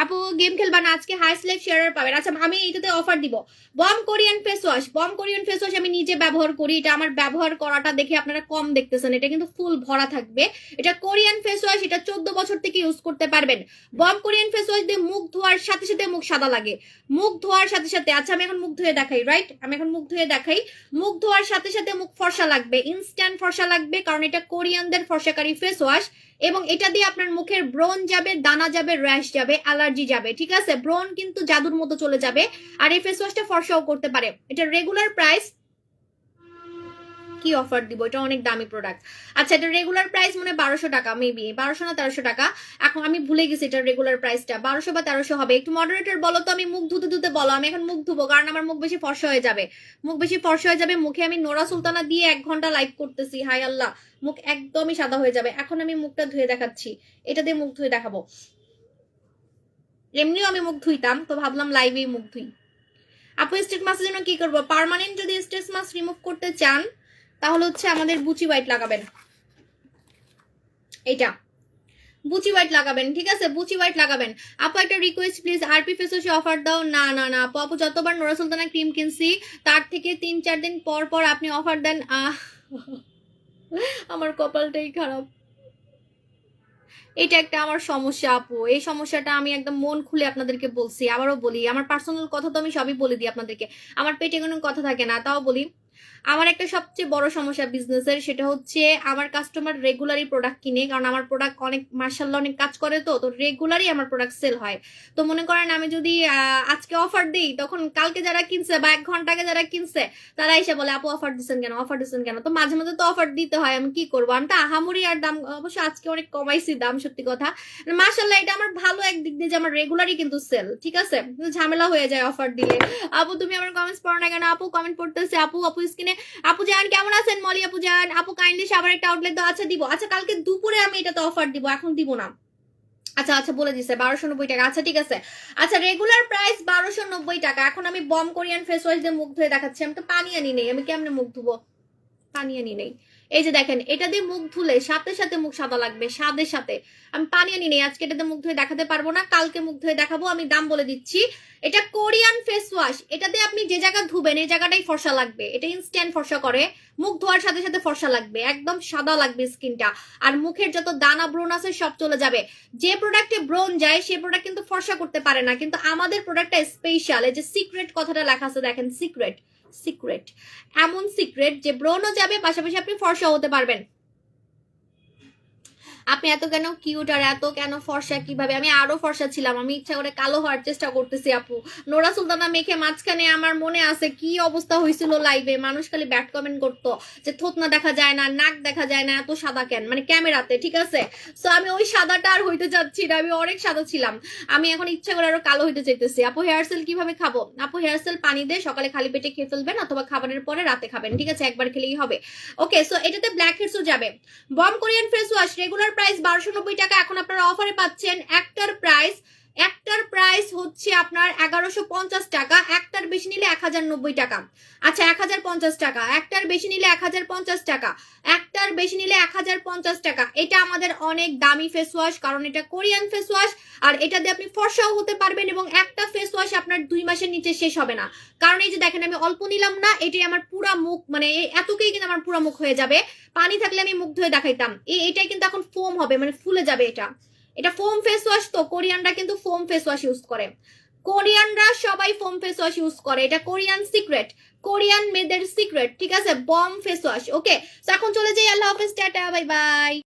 আপু গেম খেলবা না আজকে, হাই লাইফ শেয়ার পাবেন। আচ্ছা আমি এটাতে অফার দিব, Bom Korean face wash. Bomb Korean face wash আমি নিজে ব্যবহার করি, এটা আমার ব্যবহার করাটা দেখে আপনারা কম দেখতেছেন, এটা কিন্তু ফুল ভরা থাকবে। এটা কোরিয়ান ফেস ওয়াশ, এটা 14 বছর থেকে ইউজ করতে পারবেন। বম কোরিয়ান ফেস ওয়াশ দিয়ে মুখ ধোয়ার সাথে সাথে মুখ সাদা লাগে, মুখ ধোয়ার সাথে সাথে। আচ্ছা আমি এখন মুখ ধুয়ে দেখাই, রাইট, আমি এখন মুখ ধুয়ে দেখাই। মুখ ধোয়ার সাথে সাথে মুখ ফর্সা লাগবে, ইনস্ট্যান্ট ফর্সা লাগবে, কারণ এটা কোরিয়ানদের ফর্সাকারী ফেস ওয়াশ, এবং এটা দিয়ে আপনার মুখের ব্রণ যাবে, দানা যাবে, র্যাশ যাবে, অ্যালার্জি যাবে, ঠিক আছে? ব্রণ কিন্তু জাদুর মতো চলে যাবে। আর এই ফেস ওয়াশটা ফর্সাও করতে পারে। এটা রেগুলার প্রাইস, কি অফার দিব, এটা অনেক দামি প্রোডাক্ট। আচ্ছা, এটা রেগুলার প্রাইস মানে 1200 টাকা, মেবি 1200 না 1300 টাকা, এখন আমি ভুলে গেছি এটার রেগুলার প্রাইসটা 1200 বা 1300 হবে। একটু মডারেটর বলো তো, আমি মুখ ধুতে ধুতে বলো, আমি এখন মুখ ধুবো কারণ আমার মুখ বেশি ফর্সা হয়ে যাবে, মুখ বেশি ফর্সা হয়ে যাবে। মুখে আমি নোরা সুলতানা দিয়ে 1 ঘন্টা লাইভ করতেছি, হাই আল্লাহ, মুখ একদমই সাদা হয়ে যাবে। এখন আমি মুখটা ধুয়ে দেখাচ্ছি, এটা দিয়ে মুখ ধুয়ে দেখাবো। এমনিও আমি মুখ ধুইতাম, তো ভাবলাম লাইভেই মুখ ধুই। আপু স্ট্রেট মাসের জন্য কি করবো? পার্মানেন্ট যদি স্ট্রেট মাস রিমুভ করতে চান তাহলে হচ্ছে আমাদের বুচি হোয়াইট লাগাবেন, এইটা বুচি হোয়াইট লাগাবেন, ঠিক আছে? বুচি হোয়াইট লাগাবেন। আপু একটা রিকোয়েস্ট প্লিজ, আরপি ফেস ওয়াশে অফার দাও। না না না আপু, আপু যতবার নোরা সুলতানা ক্রিম কিনছি তার থেকে 3-4 দিন পর পর আপনি অফার দেন। আমার কপালটাই খারাপ, এটা একটা আমার সমস্যা আপু। এই সমস্যাটা আমি একদম মন খুলে আপনাদেরকে বলছি, আবারও বলি, আমার পার্সোনাল কথা তো আমি সবই বলে দিই আপনাদেরকে, আমার পেটে কোনো কথা থাকে না, তাও বলি। আমার একটা সবচেয়ে বড় সমস্যা বিজনেসের, সেটা হচ্ছে আমার কাস্টমার রেগুলারই প্রোডাক্ট কিনে, কারণ আমার প্রোডাক্ট অনেক মার্শাল্লাহ অনেক কাজ করে, তো রেগুলারই আমার প্রোডাক্ট সেল হয়। তো মনে করেন আমি যদি আজকে অফার দিই, তখন কালকে যারা কিনছে বা 1 ঘন্টা আগে যারা কিনছে তারা এসে বলে আপু অফার দিচ্ছেন কেন, অফার দিচ্ছেন কেন? তো মাঝে মাঝে তো অফার দিতে হয়, আমি কি করবো? আমি তো আহামরি আর দাম, অবশ্য আজকে অনেক কমাইছি দাম, সত্যি কথা। মার্শাল্লাহ এটা আমার ভালো একদিক দিয়ে যে আমার রেগুলারই কিন্তু সেল, ঠিক আছে? ঝামেলা হয়ে যায় অফার দিলে। আপু তুমি আমার কমেন্টস পড়ো না কেন? আপু কমেন্ট পড়তেছে, আপু আপু স্ক্রিনে। আপু জান কেমন আছেন? মলি আপু জান, আপু কাইন্ডলি আবার একটা আউটলেট দাও। আচ্ছা দিব, আচ্ছা কালকে দুপুরে আমি এটা তো অফার দিব, এখন দিব না। আচ্ছা আচ্ছা বলে দিছে 1290 টাকা, আচ্ছা ঠিক আছে। আচ্ছা রেগুলার প্রাইস 1290 টাকা। এখন আমি বম কোরিয়ান ফেস ওয়াশ দিয়ে মুখ ধুয়ে দেখাচ্ছি। আমি তো পানি আনি নেই, আমি কেমনে মুখ ধুবো? পানি আনি নেই। এই যে দেখেন, এটা দিয়ে মুখ ধুলে সাথে সাথে মুখ সাদা লাগবে, সাথে সাথে। আমি পানি আনি নেই, আজকে এটাতে মুখ ধুয়ে দেখাতে পারবো না, কালকে মুখ ধুয়ে দেখাবো। আমি দাম বলে দিচ্ছি, এটা কোরিয়ান ফেস ওয়াশ, এটাতে আপনি যে জায়গা ধুবেন এই জায়গাটাই ফর্সা লাগবে, এটা ইনস্ট্যান্ট ফর্সা করে, মুখ ধোয়ার সাথে সাথে ফর্সা লাগবে, একদম সাদা লাগবে স্কিনটা, আর মুখের যত দানা ব্রণ আছে সব চলে যাবে। যে প্রোডাক্টে ব্রণ যায় সেই প্রোডাক্ট কিন্তু ফর্সা করতে পারে না, কিন্তু আমাদের প্রোডাক্টটা স্পেশাল। এই যে সিক্রেট কথাটা লেখা আছে দেখেন, সিক্রেট, সিক্রেট, এমন সিক্রেট যে ব্রণও যাবে, পাশাপাশি আপনি ফর্সা হতে পারবেন। আপনি এত কেন কিউট আর এত কেন ফর্সা কিভাবে? আমি আরো ফর্সা ছিলাম, আমি ইচ্ছা করে কালো হওয়ার চেষ্টা করতেছি আপু। নোরা সুলতানা মেখে মাঝখানে আমার মনে আছে কি অবস্থা হয়েছিল লাইভে, মানুষ খালি ব্যাড কমেন্ট করতো যে থুতনা দেখা যায় না, নাক দেখা যায় না, এত সাদা কেন, মানে ক্যামেরাতে, ঠিক আছে? সো আমি ওই সাদাটা আর হইতে চাচ্ছি না, আমি অনেক সাদা ছিলাম, আমি এখন ইচ্ছা করে আরো কালো হইতে চাইতেছি। আপু হেয়ার সেল কিভাবে খাবো? আপু হেয়ার সেল পানি দিয়ে সকালে খালি পেটে খেয়ে ফেলবেন, অথবা খাবারের পরে রাতে খাবেন, ঠিক আছে? একবার খেলেই হবে। ওকে, সো এটাতে ব্ল্যাক হেডসও যাবে। Bom Korean face wash regular price 1290 টাকা, এখন আপনারা অফারে পাচ্ছেন একটার প্রাইস হচ্ছে আপনার 1150 টাকা, একটার বেশি নিলে 1090 টাকা। আচ্ছা 1050 টাকা, একটার বেশি নিলে 1050 টাকা, একটার বেশি নিলে 1050 টাকা। এটা আমাদের অনেক দামি ফেস ওয়াশ, কারণ এটা কোরিয়ান ফেস ওয়াশ, আর এটা দিয়ে আপনি ফর্সাও হতে পারবেন, এবং একটা ফেস ওয়াশ আপনার 2 মাসের নিচে শেষ হবে না। কারণ এই যে দেখেন আমি অল্প নিলাম না, এটাই আমার পুরা মুখ, মানে এতকেই কিন্তু আমার পুরা মুখ হয়ে যাবে। পানি থাকলে আমি মুখ ধুয়ে দেখাইতাম, এটাই কিন্তু এখন ফোম হবে, মানে ফুলে যাবে। এটা ফোম ফেস ওয়াশ, তো কোরিয়ানরা কিন্তু ফোম ফেস ওয়াশ ইউজ করে, কোরিয়ানরা সবাই ফোম ফেস ওয়াশ ইউজ করে, এটা কোরিয়ান সিক্রেট, কোরিয়ান মেয়েদের সিক্রেট, ঠিক আছে? Bomb face wash. ওকে, এখন চলে যাই, আল্লাহ হাফেজ, টাটা, বাই বাই।